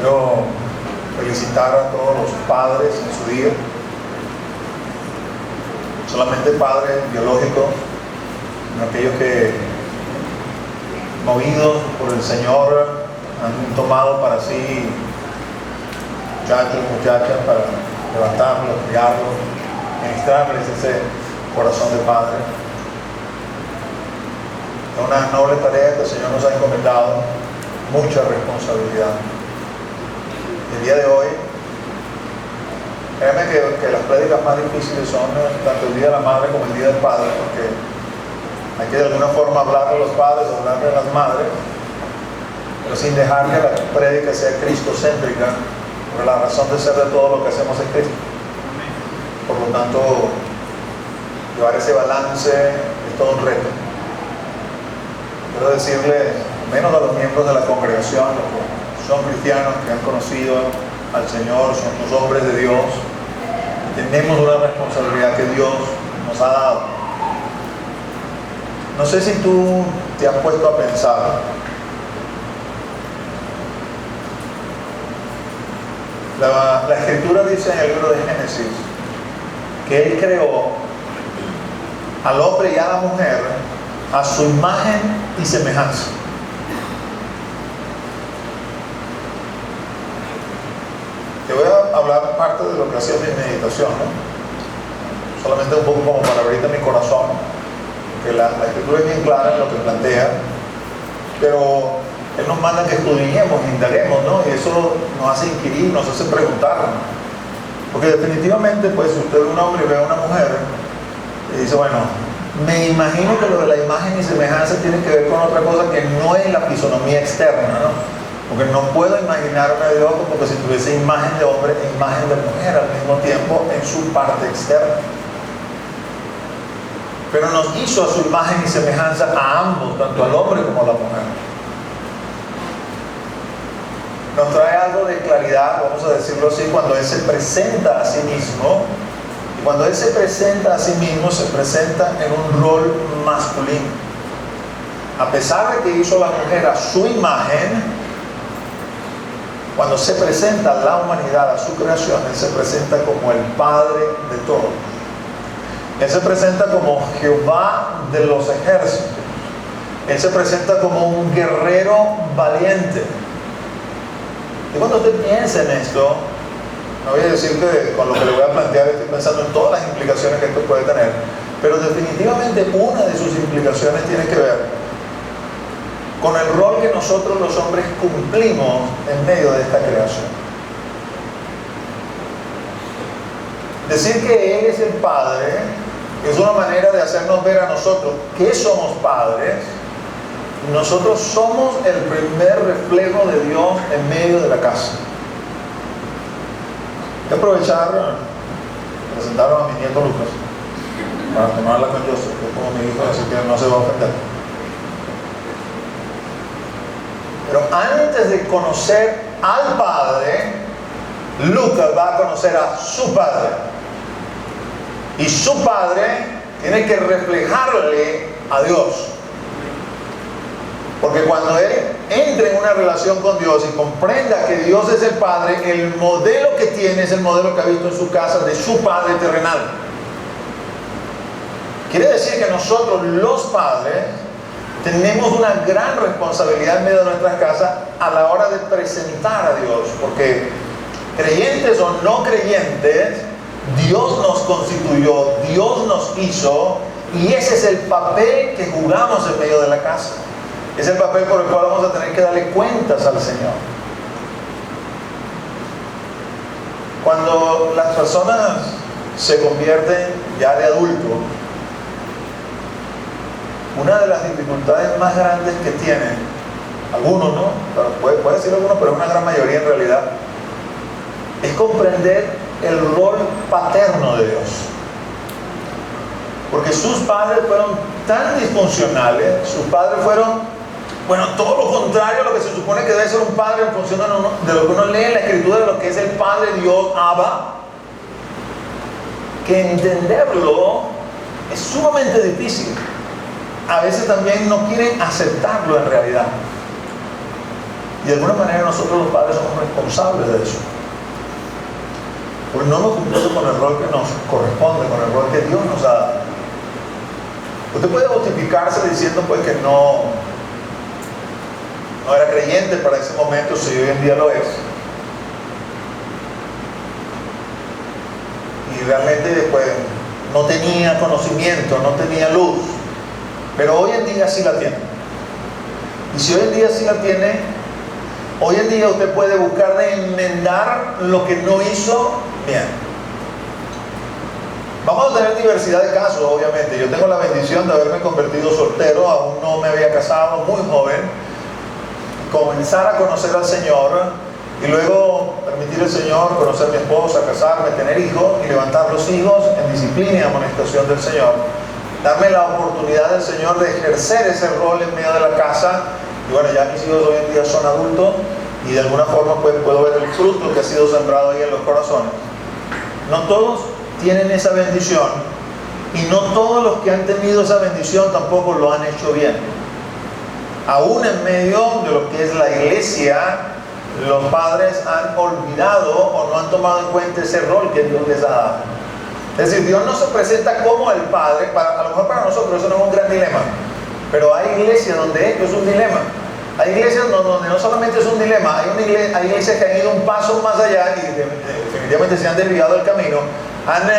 Quiero felicitar a todos los padres en su día. Solamente padres biológicos, sino aquellos que, movidos por el Señor, han tomado para sí muchachos y muchachas para levantarlos, criarlos, ministrarles ese corazón de padre. Es una noble tarea que el Señor nos ha encomendado, mucha responsabilidad. El día de hoy, créanme que las prédicas más difíciles son tanto el Día de la Madre como el Día del Padre, porque hay que de alguna forma hablarle a los padres o hablarle a las madres, pero sin dejar que la prédica sea cristocéntrica, porque la razón de ser de todo lo que hacemos es Cristo. Por lo tanto, llevar ese balance es todo un reto. Quiero decirles, menos a los miembros de la congregación, los que son cristianos, que han conocido al Señor, son los hombres de Dios, tenemos una responsabilidad que Dios nos ha dado. No sé si tú te has puesto a pensar, la Escritura dice en el libro de Génesis que Él creó al hombre y a la mujer a su imagen y semejanza. Te voy a hablar parte de lo que ha sido mi meditación, ¿no? Solamente un poco como para abrirte mi corazón, porque la Escritura es bien clara en lo que plantea, pero Él nos manda que estudiemos, indaguemos, ¿no? Y eso nos hace inquirir, nos hace preguntar, porque definitivamente, pues, si usted ve un hombre y ve a una mujer y dice, bueno, me imagino que lo de la imagen y semejanza tiene que ver con otra cosa que no es la fisonomía externa, ¿no? Porque no puedo imaginarme a Dios como que si tuviese imagen de hombre e imagen de mujer al mismo tiempo en su parte externa. Pero nos hizo a su imagen y semejanza a ambos, tanto al hombre como a la mujer. Nos trae algo de claridad, vamos a decirlo así, cuando Él se presenta a sí mismo. Y cuando Él se presenta a sí mismo, se presenta en un rol masculino. A pesar de que hizo a la mujer a su imagen, cuando se presenta la humanidad a su creación, Él se presenta como el Padre de todos. Él se presenta como Jehová de los ejércitos. Él se presenta como un guerrero valiente. Y cuando usted piensa en esto, no voy a decir que con lo que le voy a plantear estoy pensando en todas las implicaciones que esto puede tener, pero definitivamente una de sus implicaciones tiene que ver con el rol que nosotros los hombres cumplimos en medio de esta creación. Decir que Él es el Padre es una manera de hacernos ver a nosotros que somos padres. Nosotros somos el primer reflejo de Dios en medio de la casa. Voy a aprovechar, presentaron a mi nieto Lucas para tomarla con Joseph, que es como mi hijo, así que no se va a ofender. Pero antes de conocer al Padre, Lucas va a conocer a su Padre. Y su Padre tiene que reflejarle a Dios. Porque cuando él entre en una relación con Dios y comprenda que Dios es el Padre, el modelo que tiene es el modelo que ha visto en su casa de su Padre terrenal. Quiere decir que nosotros, los padres, tenemos una gran responsabilidad en medio de nuestras casas a la hora de presentar a Dios, porque creyentes o no creyentes, Dios nos constituyó, Dios nos hizo, y ese es el papel que jugamos en medio de la casa. Es el papel por el cual vamos a tener que darle cuentas al Señor. Cuando las personas se convierten ya de adultos, una de las dificultades más grandes que tienen, algunos no, puede decir algunos, pero una gran mayoría en realidad, es comprender el rol paterno de Dios. Porque sus padres fueron tan disfuncionales, sus padres fueron, bueno, todo lo contrario a lo que se supone que debe ser un padre en función de lo que uno lee en la Escritura, de lo que es el Padre Dios, Abba, que entenderlo es sumamente difícil. A veces también no quieren aceptarlo en realidad. Y de alguna manera nosotros los padres somos responsables de eso. Porque no hemos cumplido con el rol que nos corresponde, con el rol que Dios nos ha dado. Usted puede justificarse diciendo pues que no era creyente para ese momento, si hoy en día lo es. Y realmente pues no tenía conocimiento, no tenía luz. Pero hoy en día sí la tiene. Y si hoy en día sí la tiene, hoy en día usted puede buscar de enmendar lo que no hizo bien. Vamos a tener diversidad de casos, obviamente. Yo tengo la bendición de haberme convertido soltero, aún no me había casado, muy joven. Comenzar a conocer al Señor y luego permitir al Señor conocer a mi esposa, casarme, tener hijos y levantar los hijos en disciplina y amonestación del Señor. Darme la oportunidad del Señor de ejercer ese rol en medio de la casa. Y bueno, ya mis hijos hoy en día son adultos y de alguna forma pues puedo ver el fruto que ha sido sembrado ahí en los corazones. No todos tienen esa bendición y no todos los que han tenido esa bendición tampoco lo han hecho bien. Aún en medio de lo que es la iglesia, los padres han olvidado o no han tomado en cuenta ese rol que Dios les ha dado. Es decir, Dios no se presenta como el padre. A lo mejor para nosotros eso no es un gran dilema, pero hay iglesias donde esto es un dilema. Hay iglesias donde no solamente es un dilema, hay iglesias que han ido un paso más allá y definitivamente se han desviado del camino, han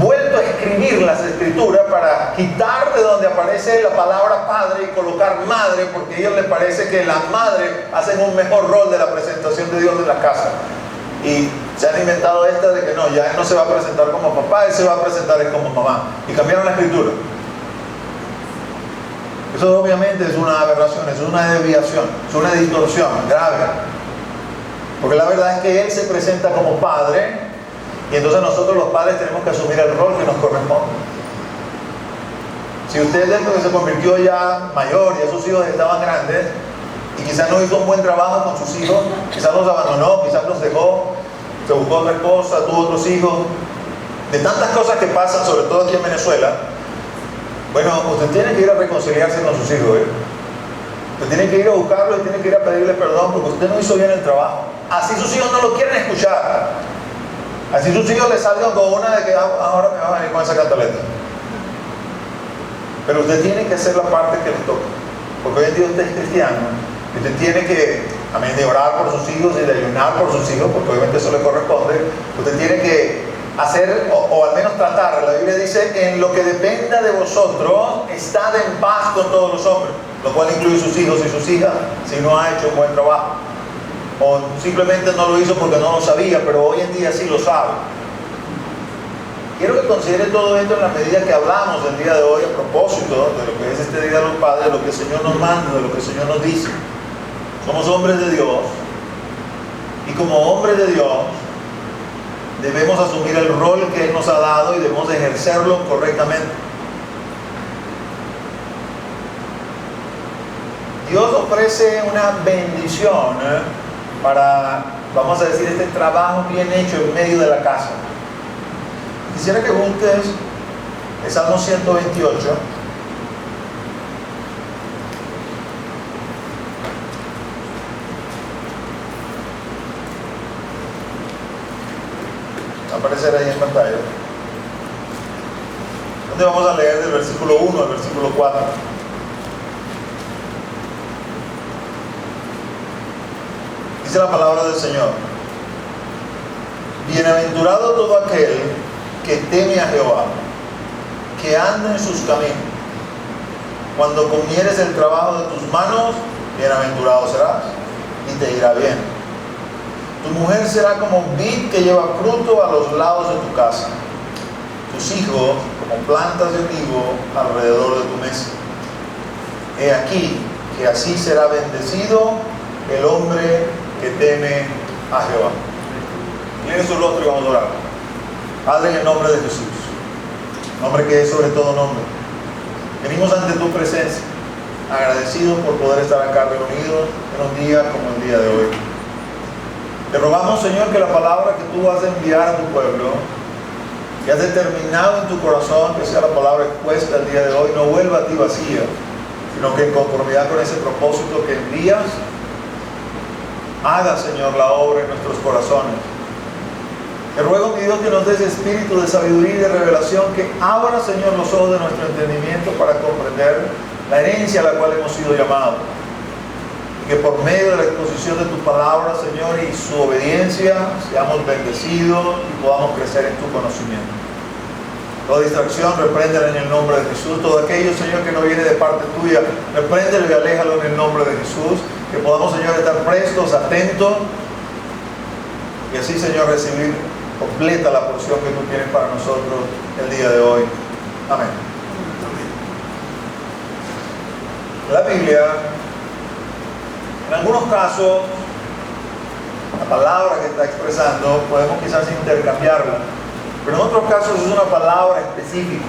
vuelto a escribir las escrituras para quitar de donde aparece la palabra padre y colocar madre, porque a ellos les parece que la madre hacen un mejor rol de la presentación de Dios en la casa. Y se han inventado esta de que no, ya él no se va a presentar como papá, él se va a presentar como mamá. Y cambiaron la escritura. Eso obviamente es una aberración, es una desviación, es una distorsión grave. Porque la verdad es que él se presenta como padre y entonces nosotros los padres tenemos que asumir el rol que nos corresponde. Si usted dentro que se convirtió ya mayor y esos hijos estaban grandes y quizás no hizo un buen trabajo con sus hijos, quizás los abandonó, quizás los dejó, se buscó otra esposa, tuvo otros hijos, de tantas cosas que pasan, sobre todo aquí en Venezuela. Bueno, usted tiene que ir a reconciliarse con sus hijos, ¿eh? Usted tiene que ir a buscarlos y tiene que ir a pedirles perdón porque usted no hizo bien el trabajo. Así sus hijos no lo quieren escuchar. Así sus hijos les salgan con una de que ahora me van a venir con esa cantaleta. Pero usted tiene que hacer la parte que le toca. Porque hoy en día usted es cristiano. Usted tiene que, amén, de orar por sus hijos y de ayunar por sus hijos, porque obviamente eso le corresponde. Usted tiene que hacer, o al menos tratar. La Biblia dice, en lo que dependa de vosotros, estad en paz con todos los hombres, lo cual incluye sus hijos y sus hijas, si no ha hecho un buen trabajo. O simplemente no lo hizo porque no lo sabía, pero hoy en día sí lo sabe. Quiero que considere todo esto en la medida que hablamos el día de hoy a propósito de lo que es este Día de los Padres, de lo que el Señor nos manda, de lo que el Señor nos dice. Somos hombres de Dios y como hombres de Dios debemos asumir el rol que Él nos ha dado y debemos ejercerlo correctamente. Dios ofrece una bendición para, vamos a decir, este trabajo bien hecho en medio de la casa. Quisiera que busques el Salmo 128. Va a aparecer ahí en pantalla. Donde vamos a leer del versículo 1 al versículo 4. Dice la palabra del Señor: bienaventurado todo aquel que teme a Jehová, que anda en sus caminos. Cuando comieres el trabajo de tus manos, bienaventurado serás y te irá bien. Tu mujer será como vid que lleva fruto a los lados de tu casa, tus hijos como plantas de olivo alrededor de tu mesa. He aquí que así será bendecido el hombre que teme a Jehová. Miren su rostro y vamos a orar. Padre, en el nombre de Jesús, nombre que es sobre todo nombre, venimos ante tu presencia, agradecidos por poder estar acá reunidos en un día como el día de hoy. Te rogamos, Señor, que la palabra que tú vas a enviar a tu pueblo, que has determinado en tu corazón que sea la palabra expuesta el día de hoy, no vuelva a ti vacía, sino que en conformidad con ese propósito que envías, haga, Señor, la obra en nuestros corazones. Te ruego, mi Dios, que nos des espíritu de sabiduría y de revelación, que abra, Señor, los ojos de nuestro entendimiento para comprender la herencia a la cual hemos sido llamados. Y que por medio de la exposición de tu palabra, Señor, y su obediencia, seamos bendecidos y podamos crecer en tu conocimiento. Toda distracción, repréndela en el nombre de Jesús. Todo aquello, Señor, que no viene de parte tuya, repréndelo y aléjalo en el nombre de Jesús. Que podamos, Señor, estar prestos, atentos, y así, Señor, recibir completa la porción que tú tienes para nosotros el día de hoy. Amén. La Biblia, en algunos casos, la palabra que está expresando, podemos quizás intercambiarla, pero en otros casos es una palabra específica.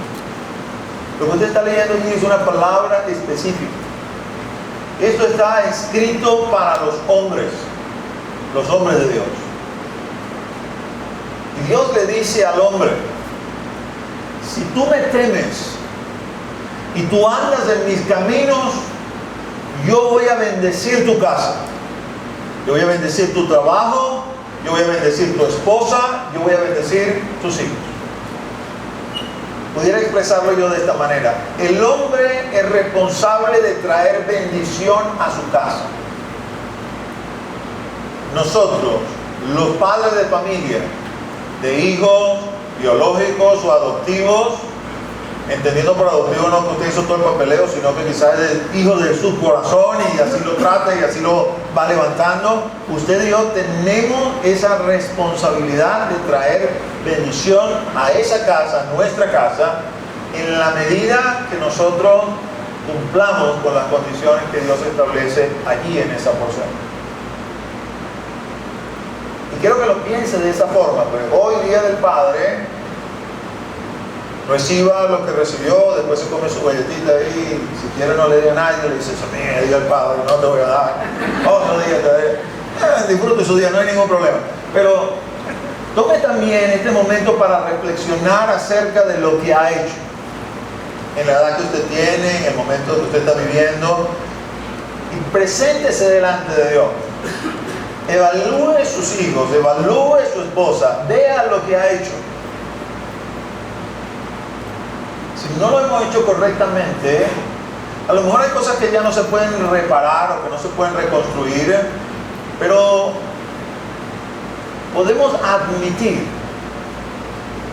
Lo que usted está leyendo aquí es una palabra específica. Esto está escrito para los hombres de Dios. Y Dios le dice al hombre: si tú me temes y tú andas en mis caminos, yo voy a bendecir tu casa, yo voy a bendecir tu trabajo, yo voy a bendecir tu esposa, yo voy a bendecir tus hijos. Pudiera expresarlo yo de esta manera: el hombre es responsable de traer bendición a su casa. Nosotros, los padres de familia, de hijos biológicos o adoptivos, entendiendo por adoptivo no que usted hizo todo el papeleo, sino que quizás es hijo de su corazón y así lo trata y así lo va levantando. Usted y yo tenemos esa responsabilidad de traer bendición a esa casa, a nuestra casa, en la medida que nosotros cumplamos con las condiciones que Dios establece allí en esa porción. Y quiero que lo piense de esa forma, porque hoy, Día del Padre, reciba lo que recibió, después se come su galletita ahí, si quiere no le dé a nadie, le dice: mira, Día del Padre, no te voy a dar, otro día te daré. Disfrute su día, no hay ningún problema. Pero tome también este momento para reflexionar acerca de lo que ha hecho, en la edad que usted tiene, en el momento que usted está viviendo, y preséntese delante de Dios. Evalúe sus hijos, evalúe su esposa, vea lo que ha hecho. Si no lo hemos hecho correctamente, a lo mejor hay cosas que ya no se pueden reparar o que no se pueden reconstruir, pero podemos admitir,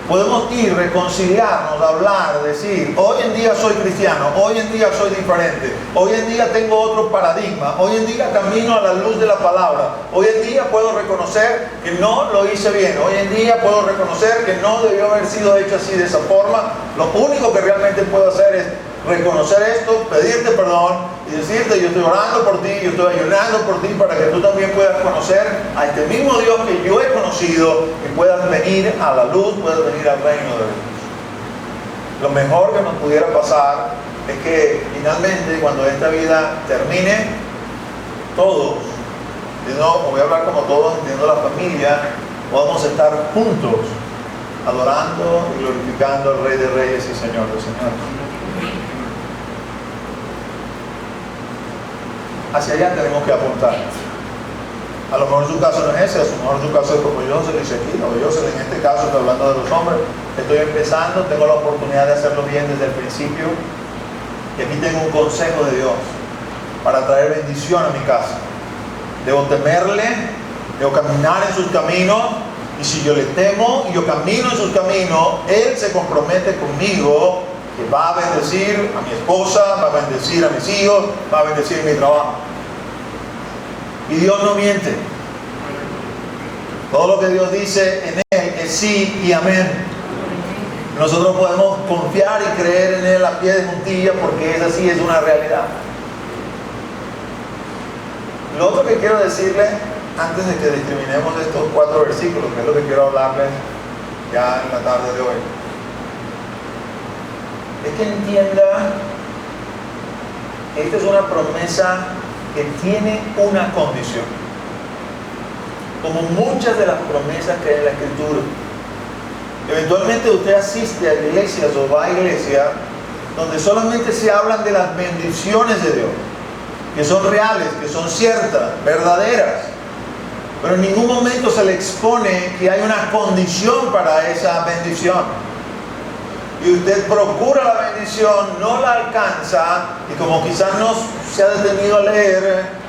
podemos ir, reconciliarnos, hablar, decir: hoy en día soy cristiano, hoy en día soy diferente, hoy en día tengo otro paradigma, hoy en día camino a la luz de la palabra, hoy en día puedo reconocer que no lo hice bien, hoy en día puedo reconocer que no debió haber sido hecho así, de esa forma. Lo único que realmente puedo hacer es reconocer esto, pedirte perdón y decirte: yo estoy orando por ti, yo estoy ayunando por ti, para que tú también puedas conocer a este mismo Dios que yo he conocido y puedas venir a la luz, puedas venir al reino de Dios. Lo mejor que nos pudiera pasar es que finalmente, cuando esta vida termine, todos, y no voy a hablar como todos, entiendo la familia, podamos estar juntos adorando y glorificando al Rey de Reyes y Señor de Señores. Hacia allá tenemos que apuntar. A lo mejor su caso no es ese, a lo mejor su caso es como yo se dice aquí, o yo en este caso estoy hablando de los hombres. Estoy empezando, tengo la oportunidad de hacerlo bien desde el principio, y aquí tengo un consejo de Dios para traer bendición a mi casa. Debo temerle, debo caminar en sus caminos, y si yo le temo y yo camino en sus caminos, Él se compromete conmigo que va a bendecir a mi esposa, va a bendecir a mis hijos, va a bendecir mi trabajo. Y Dios no miente. Todo lo que Dios dice en Él es sí y amén. Nosotros podemos confiar y creer en Él a pie de juntilla, porque es así, es una realidad. Lo otro que quiero decirle, antes de que discriminemos estos 4 versículos, que es lo que quiero hablarles ya en la tarde de hoy, es que entienda que esta es una promesa que tiene una condición. Como muchas de las promesas que hay en la Escritura, eventualmente usted asiste a iglesias o va a iglesia donde solamente se hablan de las bendiciones de Dios, que son reales, que son ciertas, verdaderas. Pero en ningún momento se le expone que hay una condición para esa bendición. Y usted procura la bendición, no la alcanza, y como quizás no se ha detenido a leer,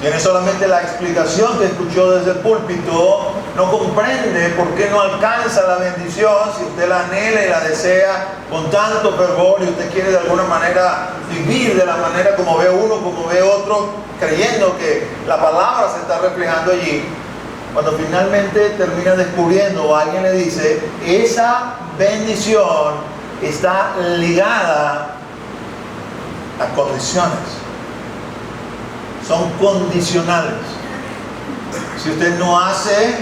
tiene solamente la explicación que escuchó desde el púlpito, no comprende por qué no alcanza la bendición si usted la anhela y la desea con tanto fervor y usted quiere de alguna manera vivir de la manera como ve uno, como ve otro, creyendo que la palabra se está reflejando allí. Cuando finalmente termina descubriendo o alguien le dice, esa bendición está ligada a condiciones. Son condicionales. Si usted no hace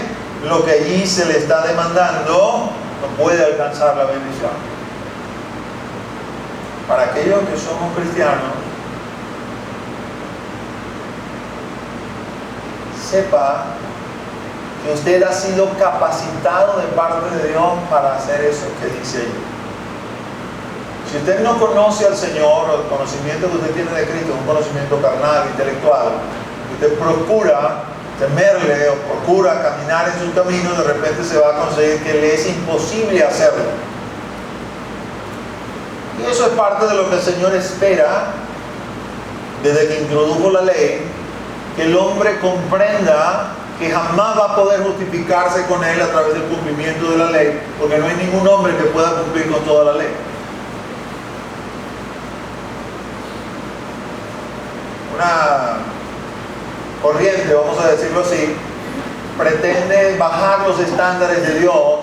lo que allí se le está demandando, no puede alcanzar la bendición. Para aquellos que somos cristianos, sepa que usted ha sido capacitado de parte de Dios para hacer eso que dice allí. Si usted no conoce al Señor, o el conocimiento que usted tiene de Cristo, un conocimiento carnal, intelectual, usted procura temerle o procura caminar en sus caminos, de repente se va a conseguir que le es imposible hacerlo. Y eso es parte de lo que el Señor espera desde que introdujo la ley, que el hombre comprenda que jamás va a poder justificarse con él a través del cumplimiento de la ley, porque no hay ningún hombre que pueda cumplir con toda la ley. Una corriente, vamos a decirlo así, pretende bajar los estándares de Dios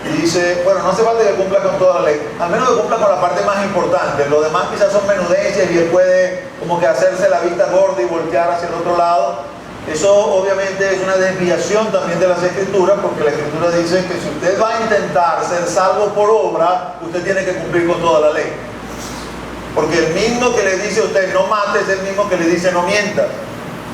y dice, bueno, no hace falta que cumpla con toda la ley, al menos que cumpla con la parte más importante. Lo demás quizás son menudencias y él puede como que hacerse la vista gorda y voltear hacia el otro lado. Eso obviamente es una desviación también de las Escrituras, porque la Escritura dice que si usted va a intentar ser salvo por obra, usted tiene que cumplir con toda la ley. Porque el mismo que le dice a usted no mate es el mismo que le dice no mienta.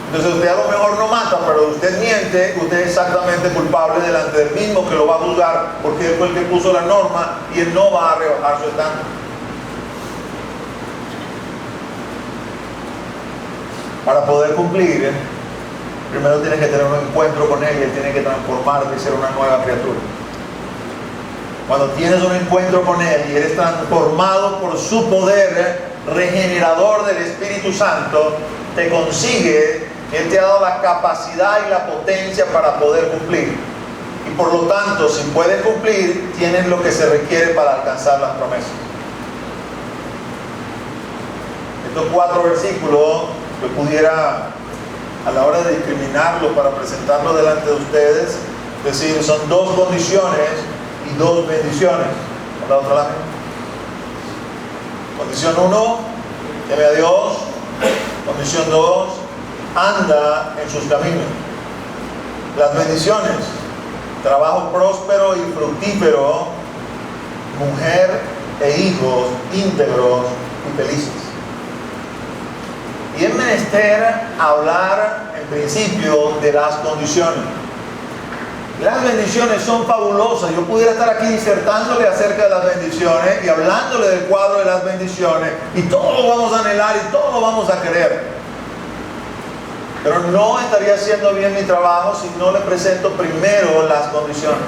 Entonces usted a lo mejor no mata, pero usted miente, usted es exactamente culpable delante del mismo que lo va a juzgar, porque él fue el que puso la norma y él no va a rebajar su estándar. Para poder cumplir, primero tienes que tener un encuentro con él y él tiene que transformarte y ser una nueva criatura. Cuando tienes un encuentro con él y eres transformado por su poder regenerador del Espíritu Santo, te consigue, él te ha dado la capacidad y la potencia para poder cumplir. Y por lo tanto, si puedes cumplir, tienes lo que se requiere para alcanzar las promesas. Estos 4 versículos, yo pudiera, a la hora de discriminarlos para presentarlos delante de ustedes, decir, son 2 condiciones y 2 bendiciones. Por la otra lámina. Condición 1, teme a Dios. Condición 2, anda en sus caminos. Las bendiciones: trabajo próspero y fructífero, mujer e hijos íntegros y felices. Y es menester hablar en principio de las condiciones. Las bendiciones son fabulosas. Yo pudiera estar aquí disertándole acerca de las bendiciones y hablándole del cuadro de las bendiciones, y todo lo vamos a anhelar y todo lo vamos a querer. Pero no estaría haciendo bien mi trabajo si no le presento primero las condiciones.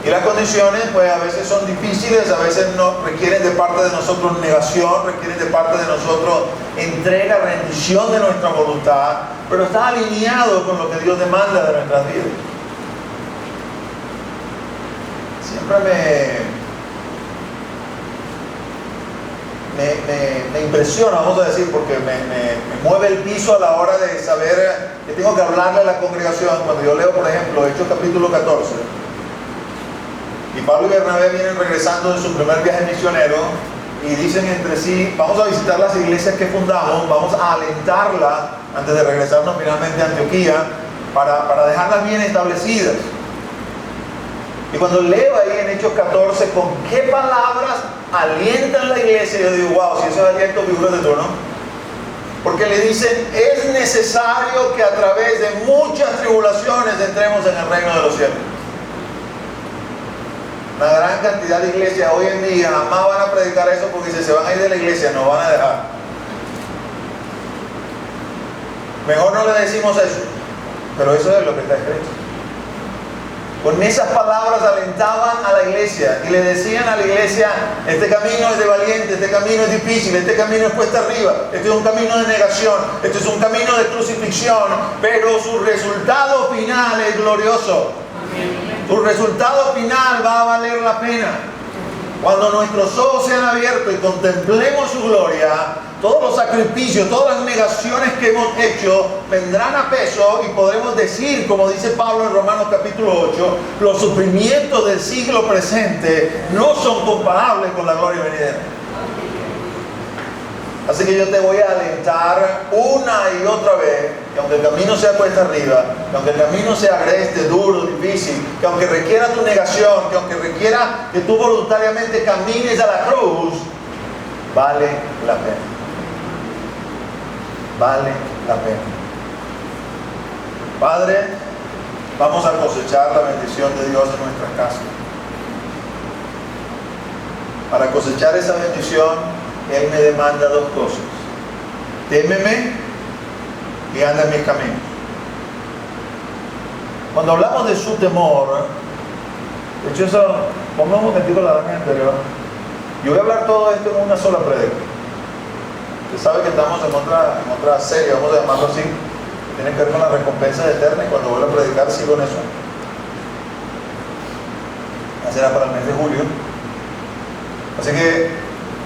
Y las condiciones pues a veces son difíciles, a veces no, requieren de parte de nosotros negación, requieren de parte de nosotros entrega, rendición de nuestra voluntad, pero está alineado con lo que Dios demanda de nuestras vidas. Siempre me impresiona, vamos a decir, porque me mueve el piso a la hora de saber que tengo que hablarle a la congregación. Cuando yo leo, por ejemplo, Hechos capítulo 14, y Pablo y Bernabé vienen regresando de su primer viaje misionero y dicen entre sí, vamos a visitar las iglesias que fundamos, vamos a alentarlas antes de regresarnos finalmente a Antioquía para dejarlas bien establecidas. Y cuando leo ahí en Hechos 14 con qué palabras alientan la iglesia, yo digo, wow, si eso es aliento, figuras de trono. Porque le dicen, es necesario que a través de muchas tribulaciones entremos en el reino de los cielos. Una gran cantidad de iglesias hoy en día jamás van a predicar eso porque si se van a ir de la iglesia no van a dejar. Mejor no le decimos eso, pero eso es lo que está escrito. Con esas palabras alentaban a la iglesia y le decían a la iglesia: este camino es de valiente, este camino es difícil, este camino es cuesta arriba, este es un camino de negación, este es un camino de crucifixión, pero su resultado final es glorioso. Su resultado final va a valer la pena. Cuando nuestros ojos sean abiertos y contemplemos su gloria, todos los sacrificios, todas las negaciones que hemos hecho vendrán a peso y podremos decir, como dice Pablo en Romanos capítulo 8, los sufrimientos del siglo presente no son comparables con la gloria venidera. Así que yo te voy a alentar una y otra vez que aunque el camino sea cuesta arriba, que aunque el camino sea agreste, duro, difícil, que aunque requiera tu negación, que aunque requiera que tú voluntariamente camines a la cruz, vale la pena. Vale la pena. Padre, vamos a cosechar la bendición de Dios en nuestras casas. Para cosechar esa bendición, Él me demanda dos cosas: témeme y anda en mis caminos. Cuando hablamos de su temor, de hecho eso, pongamos un momentito la lámina anterior. Yo voy a hablar todo esto en una sola prédica. Usted sabe que estamos en otra serie, vamos a llamarlo así, tiene que ver con la recompensa eterna, y cuando vuelva a predicar sigo en eso. Ya será para el mes de julio. Así que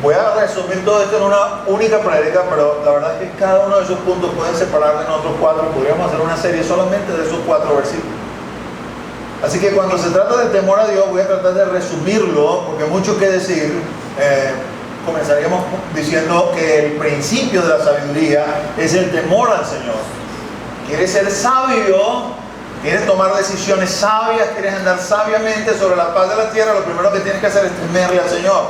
voy a resumir todo esto en una única prédica, pero la verdad es que cada uno de esos puntos pueden separarse en otros 4. Podríamos hacer una serie solamente de esos 4 versículos. Así que cuando se trata del temor a Dios, voy a tratar de resumirlo, porque hay mucho que decir. Comenzaríamos diciendo que el principio de la sabiduría es el temor al Señor. ¿Quieres ser sabio? ¿Quieres tomar decisiones sabias? ¿Quieres andar sabiamente sobre la paz de la tierra? Lo primero que tienes que hacer es temerle al Señor.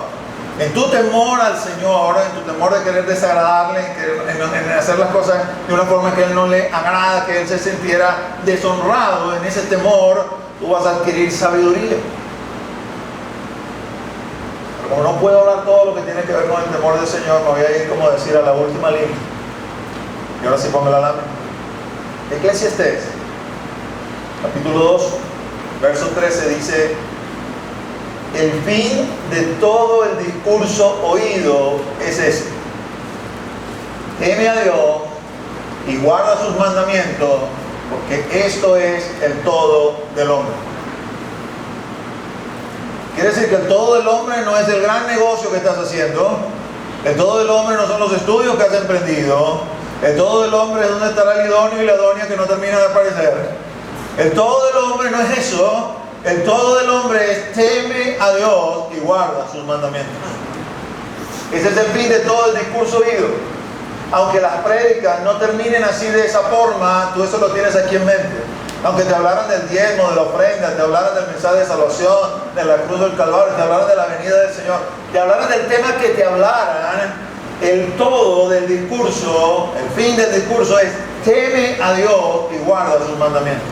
En tu temor al Señor, en tu temor de querer desagradarle, en hacer las cosas de una forma que Él no le agrada, que Él se sintiera deshonrado, en ese temor tú vas a adquirir sabiduría. Pero como no puedo hablar todo lo que tiene que ver con el temor del Señor, me voy a ir, como decir, a la última línea. Y ahora sí pongo la lámina. Eclesiastés, capítulo 2, verso 13 dice: el fin de todo el discurso oído es este: teme a Dios y guarda sus mandamientos, porque esto es el todo del hombre. Quiere decir que el todo del hombre no es el gran negocio que estás haciendo, el todo del hombre no son los estudios que has emprendido, el todo del hombre es donde estará el idóneo y la idónea que no termina de aparecer. El todo del hombre no es eso. El todo del hombre es: teme a Dios y guarda sus mandamientos. Ese es el fin de todo el discurso oído. Aunque las prédicas no terminen así, de esa forma, tú eso lo tienes aquí en mente. Aunque te hablaran del diezmo, de la ofrenda, te hablaran del mensaje de salvación, de la cruz del Calvario, te hablaran de la venida del Señor, te hablaran del tema que te hablaran, el todo del discurso, el fin del discurso es: teme a Dios y guarda sus mandamientos.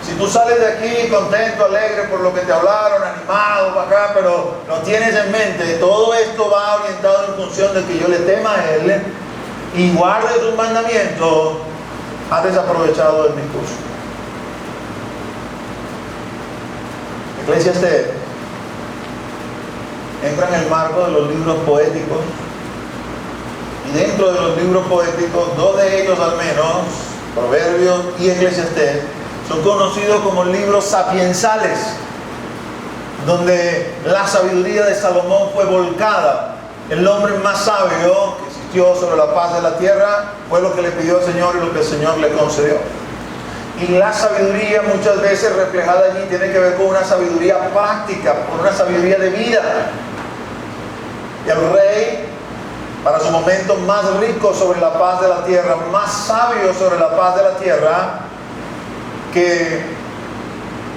Si tú sales de aquí contento, alegre por lo que te hablaron, animado para acá, pero no tienes en mente, todo esto va orientado en función de que yo le tema a Él y guarde sus mandamientos, has desaprovechado el discurso. Eclesiastés entra en el marco de los libros poéticos, y dentro de los libros poéticos, 2 de ellos al menos, Proverbios y Eclesiastés, son conocidos como libros sapiensales, donde la sabiduría de Salomón fue volcada. El hombre más sabio que existió sobre la faz de la tierra fue lo que le pidió el Señor y lo que el Señor le concedió. Y la sabiduría, muchas veces reflejada allí, tiene que ver con una sabiduría práctica, con una sabiduría de vida. Y el rey, para su momento más rico sobre la faz de la tierra, más sabio sobre la faz de la tierra, que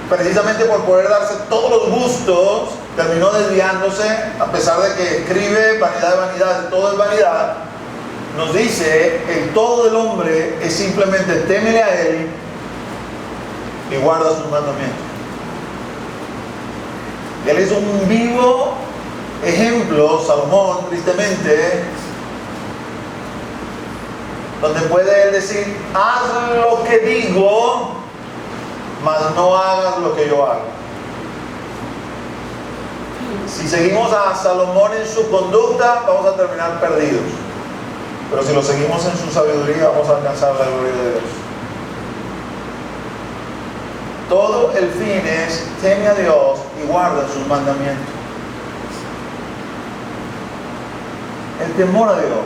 precisamente por poder darse todos los gustos, terminó desviándose, a pesar de que escribe vanidad de vanidad, todo es vanidad. Nos dice: el todo del hombre es simplemente témele a Él y guarda sus mandamientos. Él es un vivo ejemplo, Salomón, tristemente, donde puede él decir: haz lo que digo, mas no hagas lo que yo hago. Si seguimos a Salomón en su conducta, vamos a terminar perdidos. Pero si lo seguimos en su sabiduría, vamos a alcanzar la gloria de Dios. Todo el fin es: teme a Dios y guarda sus mandamientos. El temor a Dios.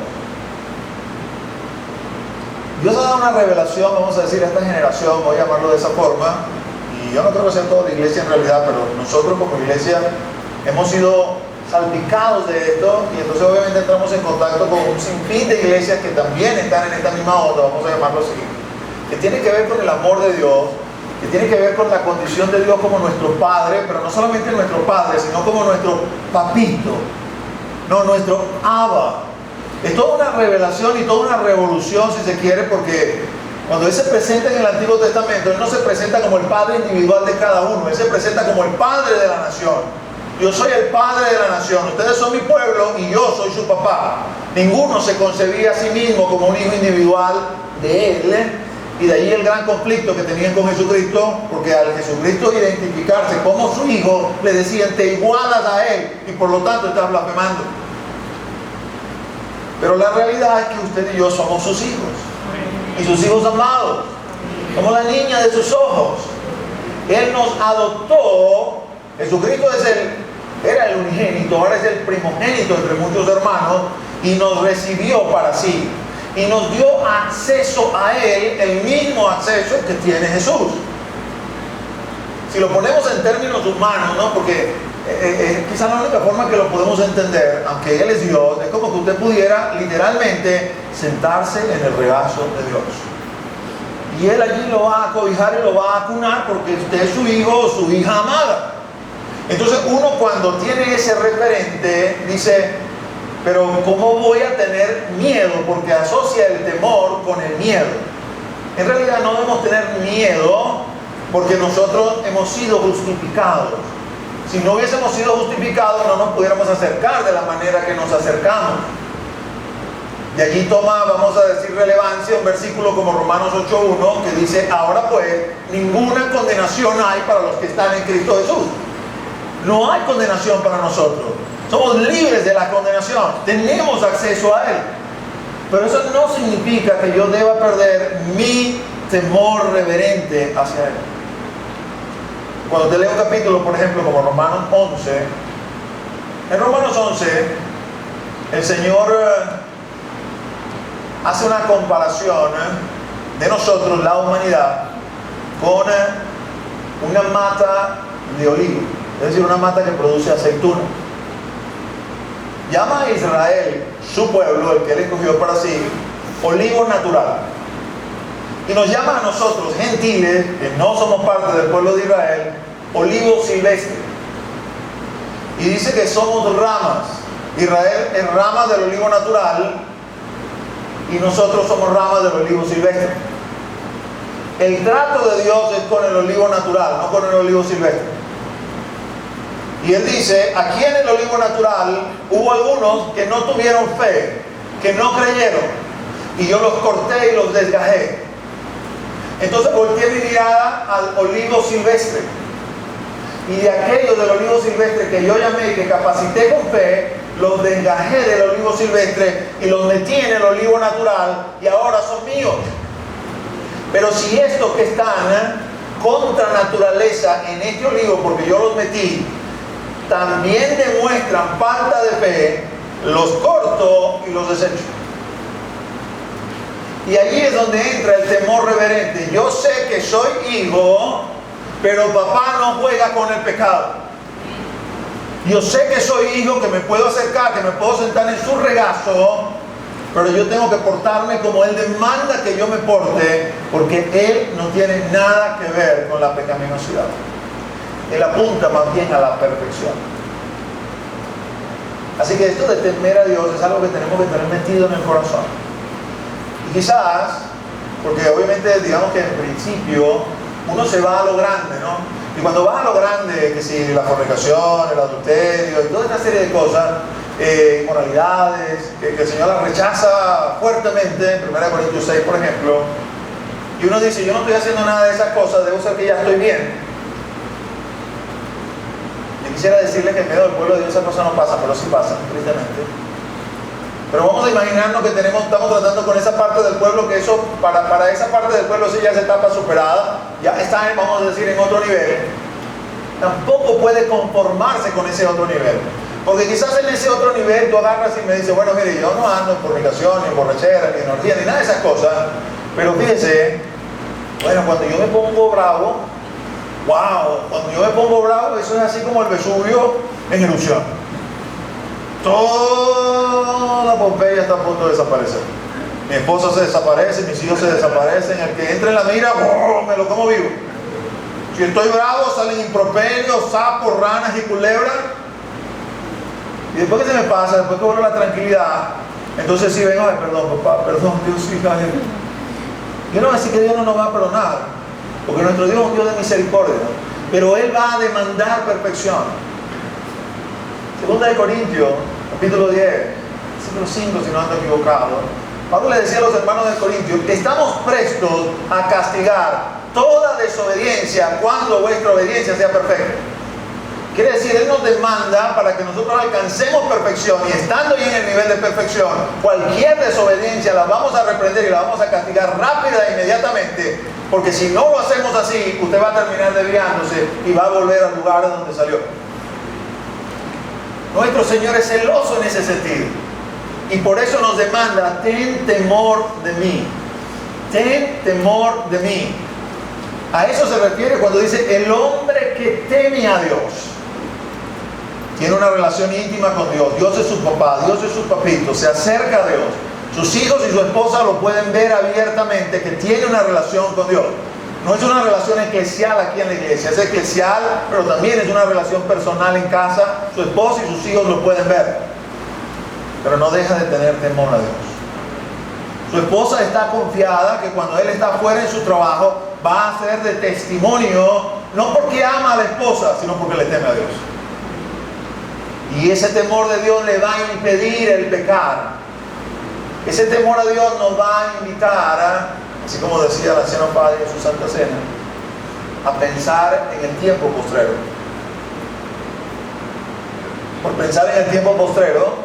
Dios ha dado una revelación, vamos a decir, a esta generación, voy a llamarlo de esa forma, y yo no creo que sea toda la iglesia en realidad, pero nosotros como iglesia hemos sido salpicados de esto, y entonces obviamente entramos en contacto con un sinfín de iglesias que también están en esta misma onda, vamos a llamarlo así, que tiene que ver con el amor de Dios, que tiene que ver con la condición de Dios como nuestro Padre, pero no solamente nuestro Padre, sino como nuestro papito, no, nuestro Abba. Es toda una revelación y toda una revolución, si se quiere, porque cuando Él se presenta en el Antiguo Testamento, Él no se presenta como el Padre individual de cada uno, Él se presenta como el Padre de la nación. Yo soy el Padre de la nación, ustedes son mi pueblo y yo soy su papá. Ninguno se concebía a sí mismo como un hijo individual de Él, y de ahí el gran conflicto que tenían con Jesucristo, porque al Jesucristo identificarse como su hijo, le decían: te igualas a Él y por lo tanto estás blasfemando. Pero la realidad es que usted y yo somos sus hijos, y sus hijos amados. Somos la niña de sus ojos. Él nos adoptó. Jesucristo era el unigénito, ahora es el primogénito entre muchos hermanos, y nos recibió para sí, y nos dio acceso a Él, el mismo acceso que tiene Jesús. Si lo ponemos en términos humanos, ¿no? Porque quizás la única forma que lo podemos entender, aunque Él es Dios, es como que usted pudiera literalmente sentarse en el regazo de Dios, y Él allí lo va a cobijar y lo va a acunar, porque usted es su hijo o su hija amada. Entonces uno, cuando tiene ese referente, dice: pero ¿cómo voy a tener miedo? Porque asocia el temor con el miedo. En realidad no debemos tener miedo, porque nosotros hemos sido justificados. Si no hubiésemos sido justificados, no nos pudiéramos acercar de la manera que nos acercamos. Y allí toma, vamos a decir, relevancia un versículo como Romanos 8:1, que dice: ahora pues, ninguna condenación hay para los que están en Cristo Jesús. No hay condenación para nosotros. Somos libres de la condenación. Tenemos acceso a Él. Pero eso no significa que yo deba perder mi temor reverente hacia Él. Cuando te leo un capítulo, por ejemplo, como Romanos 11, en Romanos 11, el Señor hace una comparación de nosotros, la humanidad, con una mata de olivo, es decir, una mata que produce aceituna. Llama a Israel, su pueblo, el que Él escogió para sí, olivo natural. Y nos llama a nosotros, gentiles, que no somos parte del pueblo de Israel, olivo silvestre. Y dice que somos ramas. Israel es rama del olivo natural y nosotros somos ramas del olivo silvestre. El trato de Dios es con el olivo natural, no con el olivo silvestre. Y Él dice: aquí en el olivo natural hubo algunos que no tuvieron fe, que no creyeron, y yo los corté y los desgajé. Entonces volteé mi mirada al olivo silvestre, y de aquellos del olivo silvestre que yo llamé y que capacité con fe, los desgajé del olivo silvestre y los metí en el olivo natural, y ahora son míos. Pero si estos que están contra naturaleza en este olivo, porque yo los metí, también demuestran falta de fe, los corto y los desecho. Y allí es donde entra el temor reverente. Yo sé que soy hijo, pero papá no juega con el pecado. Yo sé que soy hijo, que me puedo acercar, que me puedo sentar en su regazo, pero yo tengo que portarme como Él demanda que yo me porte, porque Él no tiene nada que ver con la pecaminosidad. Él apunta más bien a la perfección. Así que esto de temer a Dios es algo que tenemos que tener metido en el corazón. Y quizás, porque obviamente digamos que en principio uno se va a lo grande, ¿no? Y cuando vas a lo grande, que si la fornicación, el adulterio y toda esta serie de cosas, inmoralidades, que el Señor las rechaza fuertemente, en 1 Corintios 6, por ejemplo, y uno dice, yo no estoy haciendo nada de esas cosas, debo ser que ya estoy bien. Yo quisiera decirle que en medio del pueblo de Dios esas cosas no pasan, pero sí pasan, tristemente. Pero vamos a imaginarnos que estamos tratando con esa parte del pueblo, que eso, para esa parte del pueblo sí ya es etapa superada, ya está, vamos a decir, en otro nivel. Tampoco puede conformarse con ese otro nivel. Porque quizás en ese otro nivel tú agarras y me dices, bueno, mire, yo no ando en fornicación, ni en borrachera, ni en orgía, ni nada de esas cosas. Pero fíjese, bueno, cuando yo me pongo bravo, wow, cuando yo me pongo bravo, eso es así como el Vesubio en erupción. Toda Pompeya está a punto de desaparecer. Mi esposa se desaparece, mis hijos se desaparecen, el que entra en la mira, ¡oh!, me lo como vivo. Si estoy bravo, salen improperios, sapos, ranas y culebras. Y después que se me pasa, después que vuelvo a la tranquilidad, entonces sí vengo, ay, perdón, papá, perdón, Dios, hija. Yo no voy a decir que Dios no nos va a perdonar, porque nuestro Dios es un Dios de misericordia, pero Él va a demandar perfección. Segunda de Corintios, capítulo 10, versículo 5, si no ando equivocado, Pablo le decía a los hermanos de Corintios, estamos prestos a castigar toda desobediencia cuando vuestra obediencia sea perfecta. Quiere decir, Él nos demanda para que nosotros alcancemos perfección, y estando ya en el nivel de perfección, cualquier desobediencia la vamos a reprender y la vamos a castigar rápida e inmediatamente, porque si no lo hacemos así, usted va a terminar desviándose y va a volver al lugar de donde salió. Nuestro Señor es celoso en ese sentido, y por eso nos demanda, ten temor de mí, ten temor de mí. A eso se refiere cuando dice, el hombre que teme a Dios tiene una relación íntima con Dios. Dios es su papá, Dios es su papito, se acerca a Dios. Sus hijos y su esposa lo pueden ver abiertamente, que tiene una relación con Dios. No es una relación eclesial aquí en la iglesia, es eclesial, pero también es una relación personal en casa. Su esposa y sus hijos lo pueden ver, pero no deja de tener temor a Dios. Su esposa está confiada que cuando él está fuera en su trabajo va a ser de testimonio, no porque ama a la esposa, sino porque le teme a Dios. Y ese temor de Dios le va a impedir el pecar. Ese temor a Dios nos va a invitar, así como decía el anciano padre en su Santa Cena, a pensar en el tiempo postrero. Por pensar en el tiempo postrero,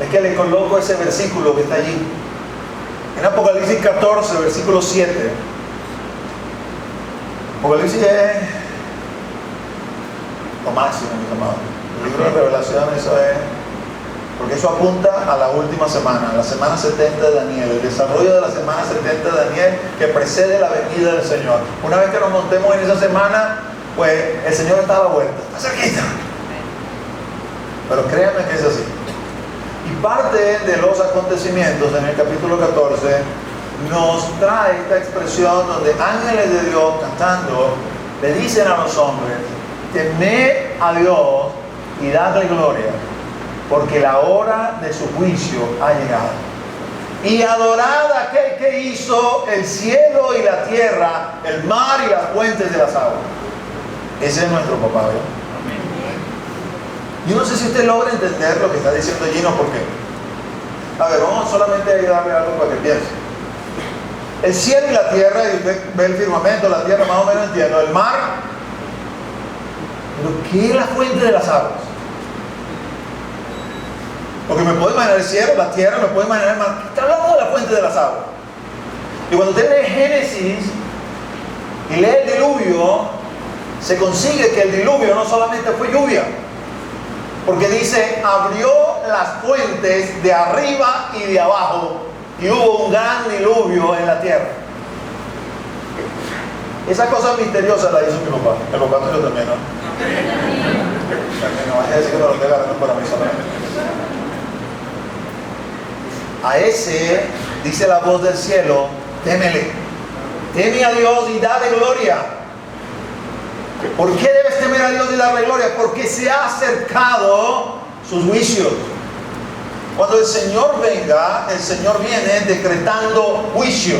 es que le coloco ese versículo que está allí. En Apocalipsis 14, versículo 7. Apocalipsis es lo máximo, mis amados. El libro de Revelación, eso es, porque eso apunta a la última semana, la semana 70 de Daniel, el desarrollo de la semana 70 de Daniel que precede la venida del Señor. Una vez que nos montemos en esa semana, pues el Señor está a la vuelta, está cerquita. Pero créanme que es así. Y parte de los acontecimientos en el capítulo 14 nos trae esta expresión donde ángeles de Dios cantando le dicen a los hombres, temed a Dios y dadle gloria, porque la hora de su juicio ha llegado. Y adorad a aquel que hizo el cielo y la tierra, el mar y las fuentes de las aguas. Ese es nuestro papá, ¿verdad? Yo no sé si usted logra entender lo que está diciendo Gino, porque, a ver, vamos solamente a darle algo para que piense. El cielo y la tierra, y usted ve el firmamento, la tierra, más o menos entiendo, el mar, pero ¿qué es la fuente de las aguas? Porque me puedo imaginar el cielo, la tierra, me puedo imaginar el mar. Está hablando de la fuente de las aguas. Y cuando usted lee Génesis y lee el diluvio, se consigue que el diluvio no solamente fue lluvia, porque dice, abrió las fuentes de arriba y de abajo, y hubo un gran diluvio en la tierra. Esa cosa misteriosa la hizo mi papá. El papá tuyo también, ¿no? No vaya a decir que no lo estoy agarrando para mí solamente. A ese, dice la voz del cielo, témele. Teme a Dios y dale gloria. ¿Por qué debes temer a Dios y darle gloria? Porque se ha acercado sus juicios. Cuando el Señor venga, el Señor viene decretando juicio.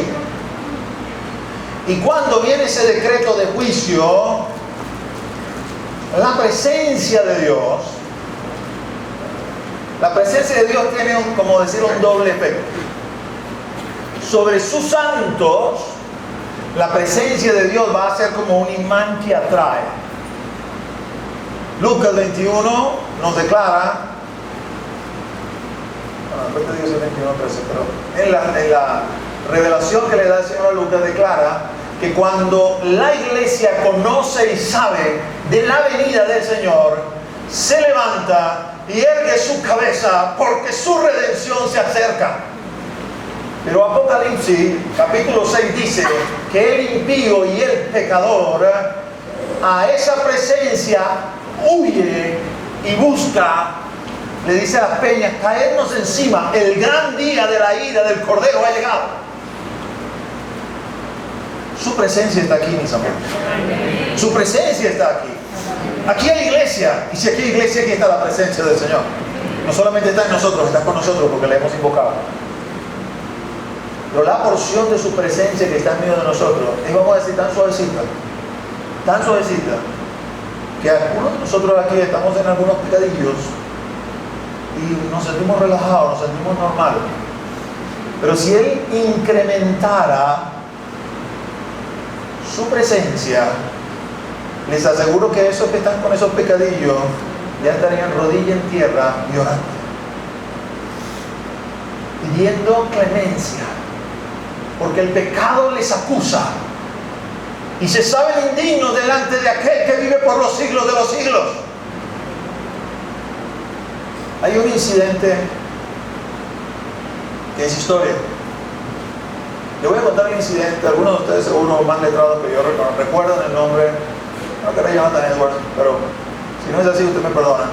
Y cuando viene ese decreto de juicio, La presencia de Dios, tiene como decir, un doble efecto. Sobre sus santos, la presencia de Dios va a ser como un imán que atrae. Lucas 21 nos declara, después te digo 21, 13, pero en la revelación que le da el Señor a Lucas declara que cuando la iglesia conoce y sabe de la venida del Señor, se levanta y ergue su cabeza porque su redención se acerca. Pero Apocalipsis capítulo 6 dice que el impío y el pecador a esa presencia huye y busca, le dice a las peñas, caernos encima, el gran día de la ira del Cordero ha llegado. Su presencia está aquí, mis amores. Su presencia está aquí. Aquí hay iglesia, y si aquí hay iglesia, aquí está la presencia del Señor. No solamente está en nosotros, está con nosotros porque le hemos invocado. Pero la porción de su presencia que está en medio de nosotros es, vamos a decir, tan suavecita, que algunos de nosotros aquí estamos en algunos pecadillos y nos sentimos relajados, nos sentimos normales. Pero si Él incrementara su presencia, les aseguro que esos que están con esos pecadillos ya estarían rodilla en tierra y orando, pidiendo clemencia, porque el pecado les acusa y se saben indignos delante de aquel que vive por los siglos de los siglos. Hay un incidente que es historia. Le voy a contar el incidente. Algunos de ustedes seguro más letrados que yo recuerdan el nombre. No que era Jonathan Edwards, pero si no es así, usted me perdona.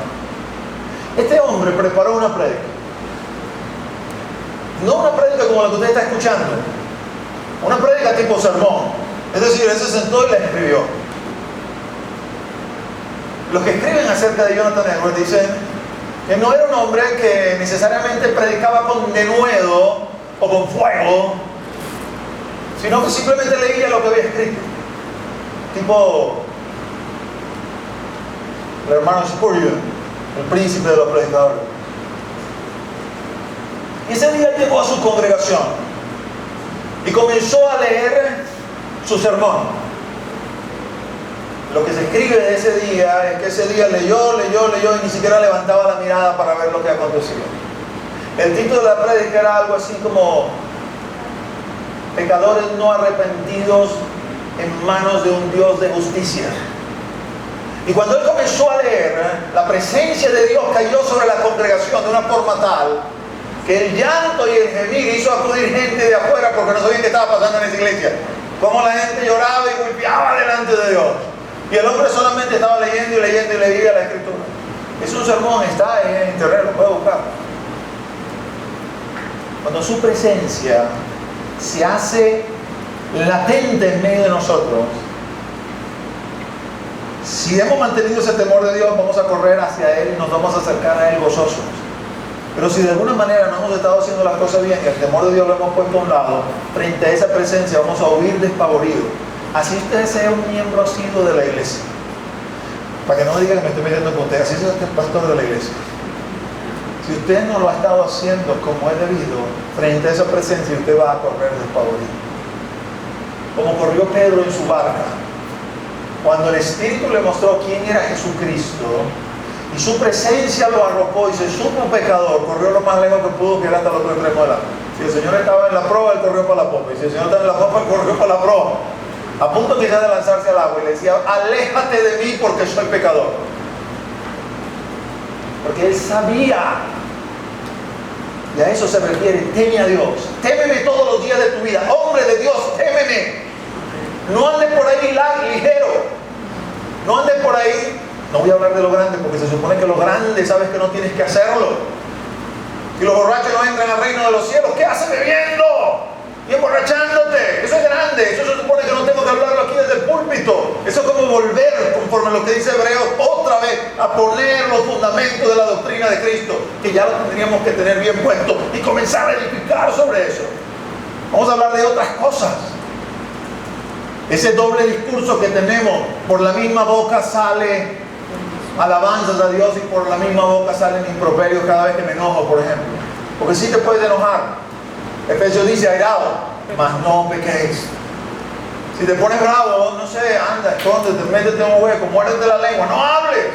Este hombre preparó una prédica. No una prédica como la que usted está escuchando. Una prédica tipo sermón. Es decir, él se sentó y la escribió. Los que escriben acerca de Jonathan Edwards dicen que no era un hombre que necesariamente predicaba con denuedo o con fuego, sino que simplemente leía lo que había escrito. Tipo el hermano Spurgeon, el príncipe de los predicadores. Y ese día llegó a su congregación y comenzó a leer su sermón. Lo que se escribe de ese día es que ese día leyó y ni siquiera levantaba la mirada para ver lo que acontecía. El título de la prédica era algo así como pecadores no arrepentidos en manos de un Dios de justicia. Y cuando él comenzó a leer, la presencia de Dios cayó sobre la congregación de una forma tal que el llanto y el gemir hizo acudir gente de afuera porque no sabían qué estaba pasando en esa iglesia. Cómo la gente lloraba y golpeaba delante de Dios. Y el hombre solamente estaba leyendo y leía la escritura. Es un sermón, está en internet, lo puede buscar. Cuando su presencia se hace latente en medio de nosotros, si hemos mantenido ese temor de Dios, vamos a correr hacia Él y nos vamos a acercar a Él gozosos. Pero si de alguna manera no hemos estado haciendo las cosas bien y el temor de Dios lo hemos puesto a un lado, frente a esa presencia vamos a huir despavoridos. Así usted sea un miembro asiduo de la iglesia. Para que no me diga que me estoy metiendo con usted, así es usted pastor de la iglesia. Si usted no lo ha estado haciendo como es debido, frente a esa presencia, usted va a correr despavorido. Como corrió Pedro en su barca. Cuando el Espíritu le mostró quién era Jesucristo, y su presencia lo arropó y se supo pecador, corrió lo más lejos que pudo, que era hasta el otro extremo de la. Si el Señor estaba en la proa, él corrió para la popa. Y si el Señor estaba en la popa, él corrió para la proa. A punto quizás de lanzarse al agua y le decía, aléjate de mí porque soy pecador. Porque él sabía, y a eso se refiere, teme a Dios, témeme todos los días de tu vida, hombre de Dios, témeme. No andes por ahí ligero, no andes por ahí, no voy a hablar de lo grande porque se supone que lo grande sabes que no tienes que hacerlo. Si los borrachos no entran al reino de los cielos, ¿qué haces bebiendo y emborrachándote? Eso es grande, eso se supone que no tengo que hablarlo aquí desde el púlpito. Eso es como volver, conforme a lo que dice Hebreos, otra vez a poner los fundamentos de la doctrina de Cristo, que ya lo tendríamos que tener bien puesto y comenzar a edificar sobre eso. Vamos a hablar de otras cosas. Ese doble discurso que tenemos, por la misma boca sale alabanzas a Dios y por la misma boca salen improperios cada vez que me enojo, por ejemplo. Porque sí te puedes enojar. Efesios dice, airado, mas no pequéis. Si te pones bravo, no sé, anda, escóndete, métete en un hueco, muérdete la lengua, no hables.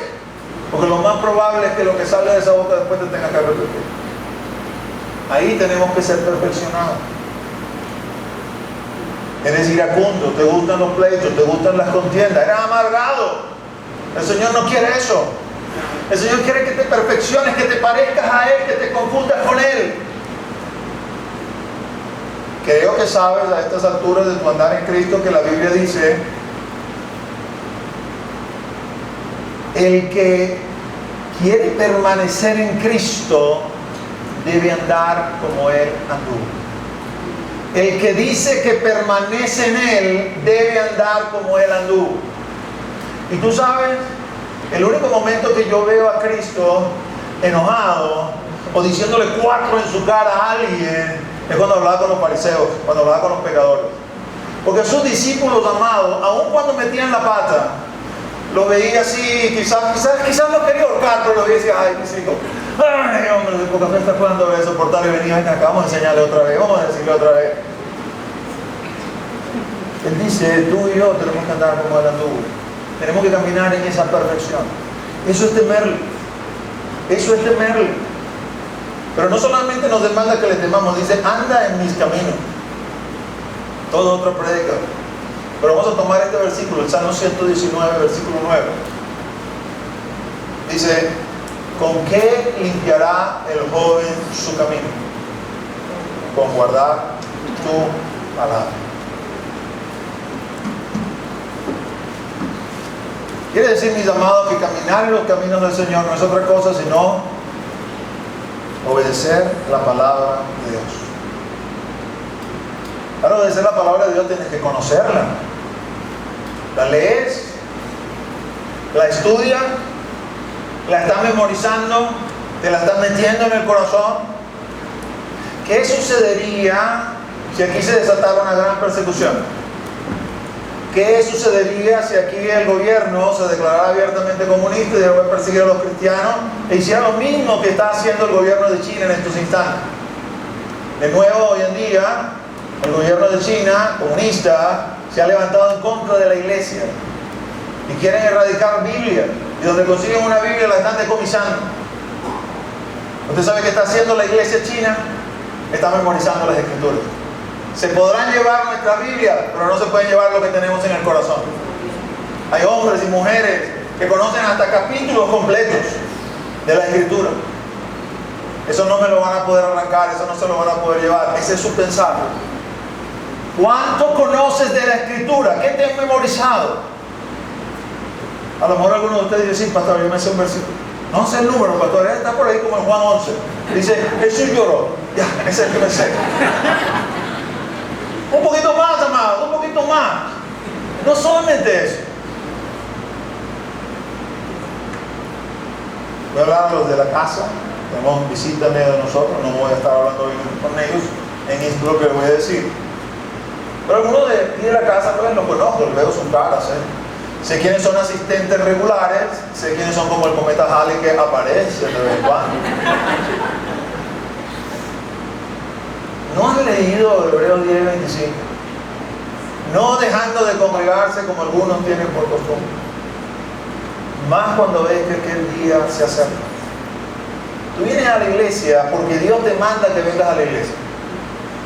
Porque lo más probable es que lo que sale de esa boca después te tenga que arrepentir. Ahí tenemos que ser perfeccionados. Eres iracundo, te gustan los pleitos, te gustan las contiendas, eres amargado. El Señor no quiere eso. El Señor quiere que te perfecciones, que te parezcas a Él, que te confundas con Él. Creo que sabes a estas alturas de tu andar en Cristo que la Biblia dice: el que quiere permanecer en Cristo debe andar como Él anduvo. El que dice que permanece en Él debe andar como Él anduvo. Y tú sabes, el único momento que yo veo a Cristo enojado o diciéndole 4 en su cara a alguien es cuando hablaba con los fariseos, cuando hablaba con los pecadores. Porque sus discípulos amados, aun cuando metían la pata, lo veía así, quizás lo quería ahorcar, pero lo veía así, ay, mis hijos, ay, hombre, porque me está jugando de soportar y venía, venga acá, vamos a enseñarle otra vez, vamos a decirle otra vez. Él dice, tú y yo tenemos que andar como Él anduvo. Tenemos que caminar en esa perfección. Eso es temerle. Eso es temerle. Pero no solamente nos demanda que le temamos, dice, anda en mis caminos. Todo otro predica. Pero vamos a tomar este versículo, el Salmo 119, versículo 9. Dice, ¿con qué limpiará el joven su camino? Con guardar tu palabra. Quiere decir, mis amados, que caminar en los caminos del Señor no es otra cosa sino obedecer la palabra de Dios. Para obedecer la palabra de Dios tienes que conocerla. La lees, la estudias, la estás memorizando, te la estás metiendo en el corazón. ¿Qué sucedería si aquí se desatara una gran persecución? ¿Qué sucedería si aquí el gobierno se declarara abiertamente comunista y dejara de perseguir a los cristianos e hiciera lo mismo que está haciendo el gobierno de China en estos instantes? De nuevo, hoy en día, el gobierno de China, comunista, se ha levantado en contra de la iglesia y quieren erradicar Biblia, y donde consiguen una Biblia la están decomisando. ¿Usted sabe qué está haciendo la iglesia china? Está memorizando las escrituras. Se podrán llevar nuestra Biblia, pero no se pueden llevar lo que tenemos en el corazón. Hay hombres y mujeres que conocen hasta capítulos completos de la escritura. Eso no me lo van a poder arrancar, eso no se lo van a poder llevar. Ese es su pensar. ¿Cuánto conoces de la escritura? ¿Qué te has memorizado? A lo mejor algunos de ustedes dicen, sí, pastor, yo me sé un versículo. No sé el número, pastor, está por ahí como en Juan 11. Dice, Jesús lloró. Ya, ese es el que me sé. Un poquito más, amado, un poquito más. No solamente eso. Voy a hablar a los de la casa. Tenemos visita en medio de nosotros. No voy a estar hablando hoy con ellos en esto lo que les voy a decir. Pero algunos de aquí de la casa pues los conozco, los veo sus caras. Sé quiénes son asistentes regulares, sé quiénes son como el cometa Halley que aparece de vez en cuando. ¿No has leído Hebreos 10:25? No dejando de congregarse como algunos tienen por costumbre. Más cuando ves que aquel día se acerca. Tú vienes a la iglesia porque Dios te manda que vengas a la iglesia.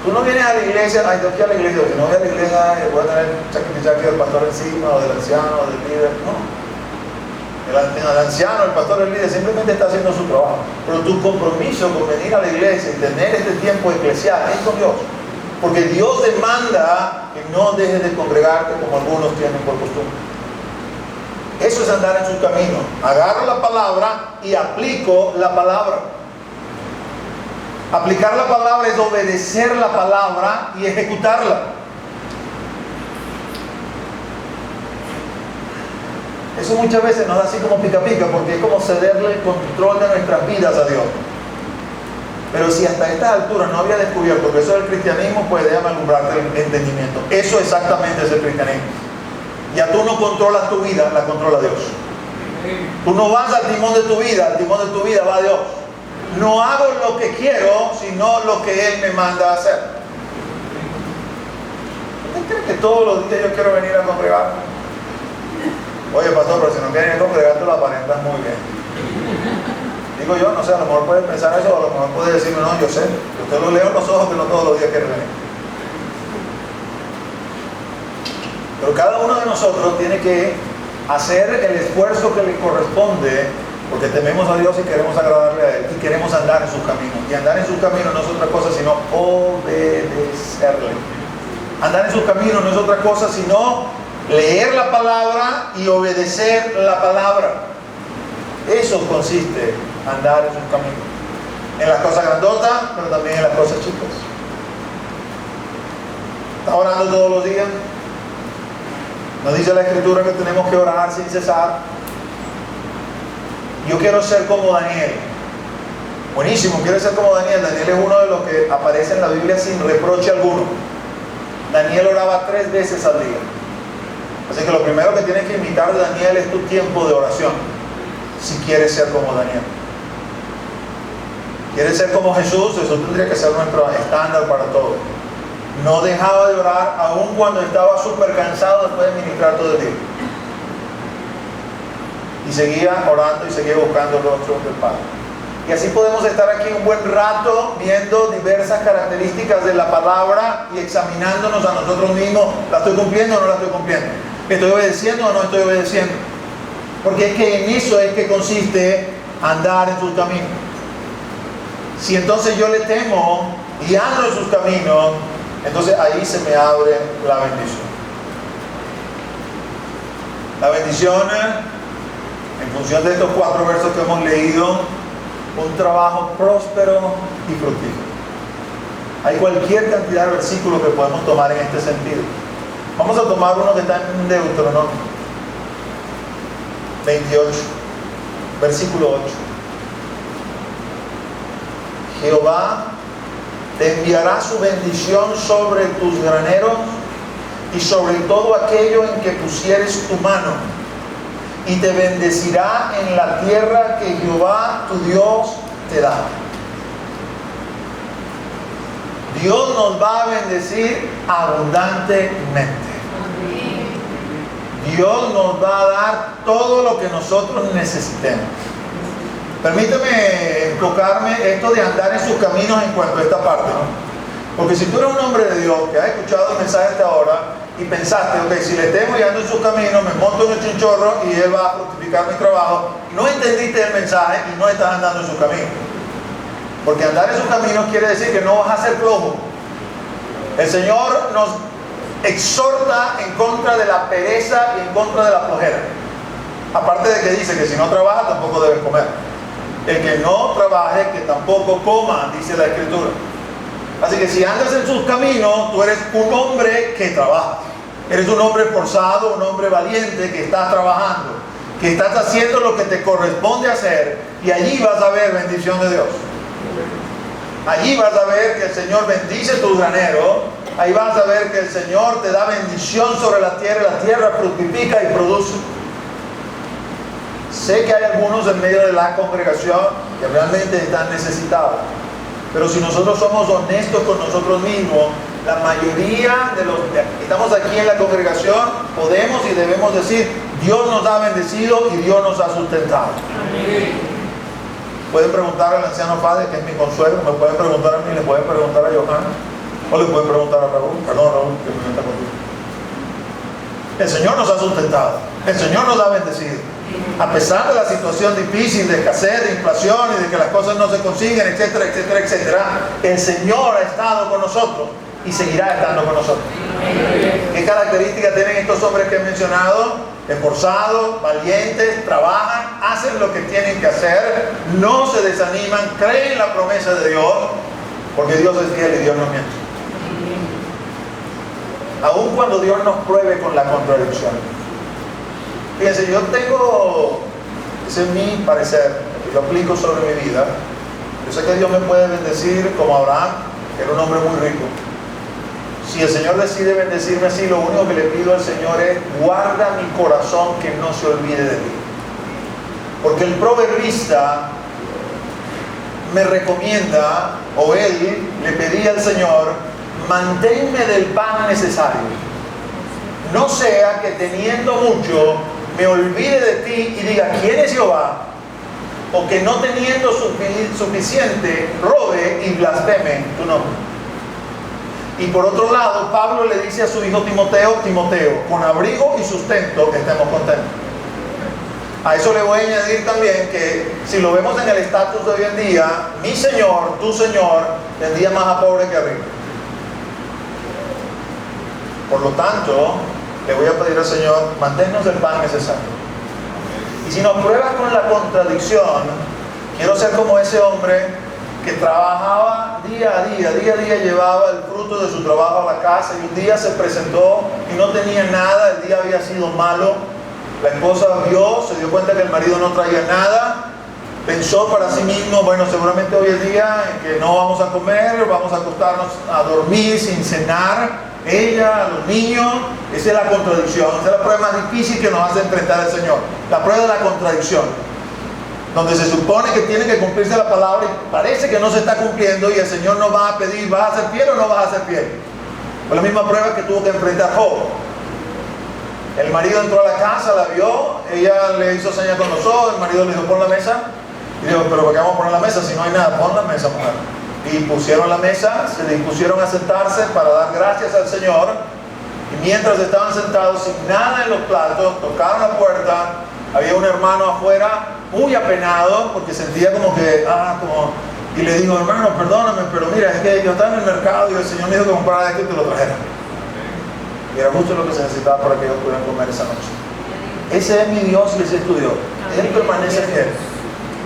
Tú no vienes a la iglesia, ay, tengo que ir a la iglesia, si no voy a la iglesia voy a tener chaquipichaqui del pastor encima, o del anciano, o del líder. No. El anciano, el pastor, el líder simplemente está haciendo su trabajo. Pero tu compromiso con venir a la iglesia y tener este tiempo eclesial es con Dios. Porque Dios demanda que no dejes de congregarte como algunos tienen por costumbre. Eso es andar en su camino. Agarro la palabra y aplico la palabra. Aplicar la palabra es obedecer la palabra y ejecutarla. Eso muchas veces nos da así como pica pica, porque es como cederle el control de nuestras vidas a Dios. Pero si hasta estas alturas no había descubierto que eso es el cristianismo, pues déjame alumbrarte el entendimiento. Eso exactamente es el cristianismo. Ya tú no controlas tu vida, la controla Dios. Tú no vas al timón de tu vida, al timón de tu vida va Dios. No hago lo que quiero, sino lo que Él me manda a hacer. ¿Usted cree que todos los días yo quiero venir a congregar? Oye, pastor, pero si no quieres ir a congregar, tú lo aparentas muy bien. Digo yo, no sé, a lo mejor puede pensar eso, o a lo mejor puede decirme, no, yo sé, usted lo leo en los ojos que no todos los días quiere venir. Pero cada uno de nosotros tiene que hacer el esfuerzo que le corresponde, porque tememos a Dios y queremos agradarle a Él y queremos andar en sus caminos. Y andar en sus caminos no es otra cosa sino obedecerle. Andar en sus caminos no es otra cosa sino leer la palabra y obedecer la palabra. Eso consiste andar en sus caminos. En las cosas grandotas, pero también en las cosas chicas. ¿Está orando todos los días? Nos dice la Escritura que tenemos que orar sin cesar. Yo quiero ser como Daniel. Buenísimo, quiero ser como Daniel. Daniel es uno de los que aparece en la Biblia sin reproche alguno. Daniel oraba 3 veces al día. Así que lo primero que tienes que imitar de Daniel es tu tiempo de oración, si quieres ser como Daniel. ¿Quieres ser como Jesús? Eso tendría que ser nuestro estándar para todo. No dejaba de orar aun cuando estaba súper cansado después de ministrar todo el día. Y seguía orando y seguía buscando el rostro del Padre. Y así podemos estar aquí un buen rato viendo diversas características de la palabra y examinándonos a nosotros mismos. ¿La estoy cumpliendo o no la estoy cumpliendo? ¿Estoy obedeciendo o no estoy obedeciendo? Porque es que en eso es que consiste andar en sus caminos. Si entonces yo le temo y ando en sus caminos, entonces ahí se me abre la bendición. La bendición, en función de estos 4 versos que hemos leído, un trabajo próspero y fructífero. Hay cualquier cantidad de versículos que podemos tomar en este sentido. Vamos a tomar uno que está en Deuteronomio 28, versículo 8. Jehová te enviará su bendición sobre tus graneros y sobre todo aquello en que pusieres tu mano, y te bendecirá en la tierra que Jehová tu Dios te da. Dios nos va a bendecir abundantemente. Dios nos va a dar todo lo que nosotros necesitemos. Permíteme enfocarme esto de andar en sus caminos en cuanto a esta parte, ¿no? Porque si tú eres un hombre de Dios que has escuchado el mensaje hasta ahora y pensaste, ok, si le temo y ando en sus caminos, me monto en el chinchorro y Él va a fructificar mi trabajo, no entendiste el mensaje y no estás andando en sus caminos. Porque andar en sus caminos quiere decir que no vas a ser flojo. El Señor nos exhorta en contra de la pereza y en contra de la flojera. Aparte de que dice que si no trabaja tampoco debes comer. El que no trabaje, que tampoco coma, dice la Escritura. Así que si andas en sus caminos, tú eres un hombre que trabaja. Eres un hombre esforzado, un hombre valiente que estás trabajando, que estás haciendo lo que te corresponde hacer, y allí vas a ver bendición de Dios. Allí vas a ver que el Señor bendice tu granero. Ahí vas a ver que el Señor te da bendición sobre la tierra fructifica y produce. Sé que hay algunos en medio de la congregación que realmente están necesitados, pero si nosotros somos honestos con nosotros mismos, la mayoría de los que estamos aquí en la congregación podemos y debemos decir: Dios nos ha bendecido y Dios nos ha sustentado. Amén. Pueden preguntar al anciano padre, que es mi consuelo, me pueden preguntar a mí, le pueden preguntar a Johanna, o le pueden preguntar a Raúl, Raúl, que me meta contigo. El Señor nos ha sustentado, el Señor nos ha bendecido. A pesar de la situación difícil, de escasez, de inflación y de que las cosas no se consiguen, etcétera, etcétera, etcétera, el Señor ha estado con nosotros y seguirá estando con nosotros. ¿Qué características tienen estos hombres que he mencionado? Esforzados, valientes, trabajan, hacen lo que tienen que hacer, no se desaniman, creen en la promesa de Dios, porque Dios es fiel y Dios no miente. Aun cuando Dios nos pruebe con la contradicción. Fíjense, yo tengo, ese es mi parecer, que yo aplico sobre mi vida. Yo sé que Dios me puede bendecir como Abraham, que era un hombre muy rico. Si el Señor decide bendecirme así, lo único que le pido al Señor es: guarda mi corazón que no se olvide de ti. Porque el proverbista me recomienda, o él le pedía al Señor, manténme del pan necesario. No sea que teniendo mucho me olvide de ti y diga, ¿quién es Jehová? O que no teniendo suficiente robe y blasfeme tu nombre. Y por otro lado, Pablo le dice a su hijo Timoteo, Timoteo, con abrigo y sustento estemos contentos. A eso le voy a añadir también que si lo vemos en el estatus de hoy en día, mi Señor, tu Señor, tendría más a pobre que a rico. Por lo tanto, le voy a pedir al Señor, manténnos el pan necesario. Y si nos pruebas con la contradicción, quiero ser como ese hombre que trabajaba día a día llevaba el fruto de su trabajo a la casa y un día se presentó y no tenía nada, el día había sido malo, la esposa vio, se dio cuenta que el marido no traía nada, pensó para sí mismo, bueno, seguramente hoy es día en que no vamos a comer, vamos a acostarnos a dormir sin cenar, ella, los niños. Esa es la contradicción, esa es la prueba más difícil que nos hace enfrentar al Señor, la prueba de la contradicción, donde se supone que tiene que cumplirse la palabra y parece que no se está cumpliendo y el Señor nos va a pedir, ¿vas a ser fiel o no vas a ser fiel? Fue la misma prueba que tuvo que enfrentar Job. El marido entró a la casa, la vio, ella le hizo señas con los ojos, el marido le dijo, pon la mesa, y dijo, pero ¿por qué vamos a poner la mesa si no hay nada? Pon la mesa, mujer. Y pusieron la mesa, se dispusieron a sentarse para dar gracias al Señor, y mientras estaban sentados sin nada en los platos, tocaron la puerta, había un hermano afuera muy apenado porque sentía como que, y le dijo, hermano, perdóname, pero mira, es que yo estaba en el mercado y el Señor me dijo que comprara esto y te lo trajera. Y era justo lo que se necesitaba para que ellos pudieran comer esa noche. Ese es mi Dios y ese es tu Dios. Él permanece fiel.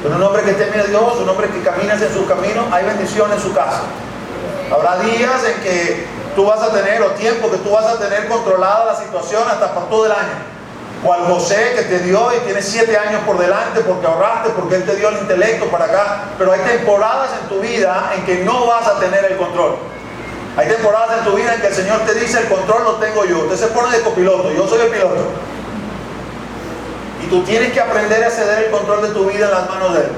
Pero un hombre que teme a Dios, un hombre que camina en sus caminos, hay bendición en su casa. Habrá días en que tú vas a tener, o tiempo que tú vas a tener controlada la situación hasta por todo el año. Cual José que te dio y tienes 7 años por delante porque ahorraste, porque Él te dio el intelecto para acá. Pero hay temporadas en tu vida en que no vas a tener el control. Hay temporadas en tu vida en que el Señor te dice, el control lo tengo yo. Usted se pone de copiloto, yo soy el piloto. Y tú tienes que aprender a ceder el control de tu vida en las manos de Él.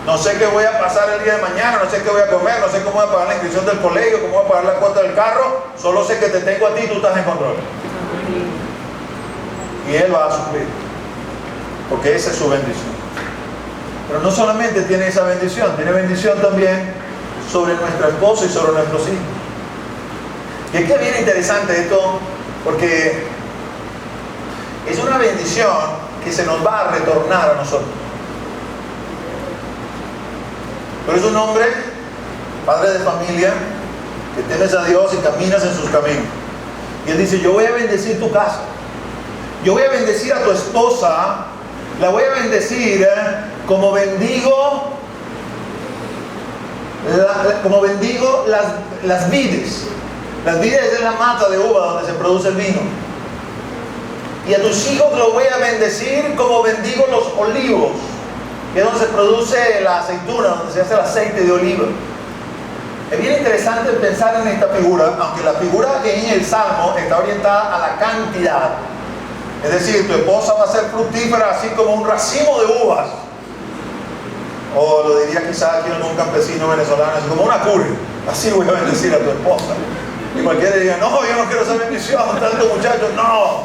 No sé qué voy a pasar el día de mañana, no sé qué voy a comer, no sé cómo voy a pagar la inscripción del colegio, cómo voy a pagar la cuota del carro. Solo sé que te tengo a ti y tú estás en control. Y Él va a suplir, porque esa es su bendición. Pero no solamente tiene esa bendición, tiene bendición también sobre nuestra esposa y sobre nuestros hijos. Y es que es bien interesante esto, porque es una bendición que se nos va a retornar a nosotros. Pero es un hombre, padre de familia, que temes a Dios y caminas en sus caminos. Y Él dice, yo voy a bendecir tu casa. Yo voy a bendecir a tu esposa, la voy a bendecir como bendigo las vides. Las vides es la mata de uva donde se produce el vino. Y a tus hijos los voy a bendecir como bendigo los olivos, que es donde se produce la aceituna, donde se hace el aceite de oliva. Es bien interesante pensar en esta figura, aunque la figura que en el Salmo está orientada a la cantidad. Es decir, tu esposa va a ser fructífera así como un racimo de uvas. O lo diría quizás aquí en un campesino venezolano, así como una curry. Así voy a bendecir a tu esposa. Y cualquiera diría, no, yo no quiero esa bendición, tantos muchachos, no.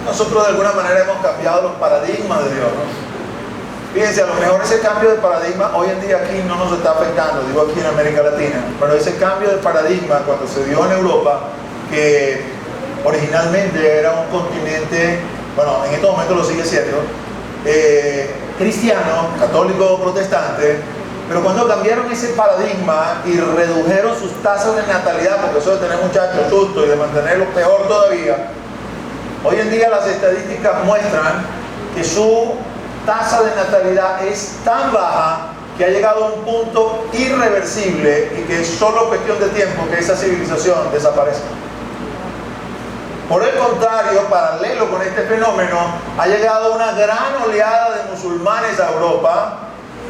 Nosotros de alguna manera hemos cambiado los paradigmas de Dios, ¿no? Fíjense, a lo mejor ese cambio de paradigma hoy en día aquí no nos está afectando, digo aquí en América Latina, pero ese cambio de paradigma cuando se dio en Europa, que originalmente era un continente, bueno, en estos momentos lo sigue siendo, cristiano, católico, protestante, pero cuando cambiaron ese paradigma y redujeron sus tasas de natalidad, porque eso de tener muchachos justos y de mantenerlos peor todavía, hoy en día las estadísticas muestran que su tasa de natalidad es tan baja que ha llegado a un punto irreversible y que es solo cuestión de tiempo que esa civilización desaparezca. Por el contrario, paralelo con este fenómeno, ha llegado una gran oleada de musulmanes a Europa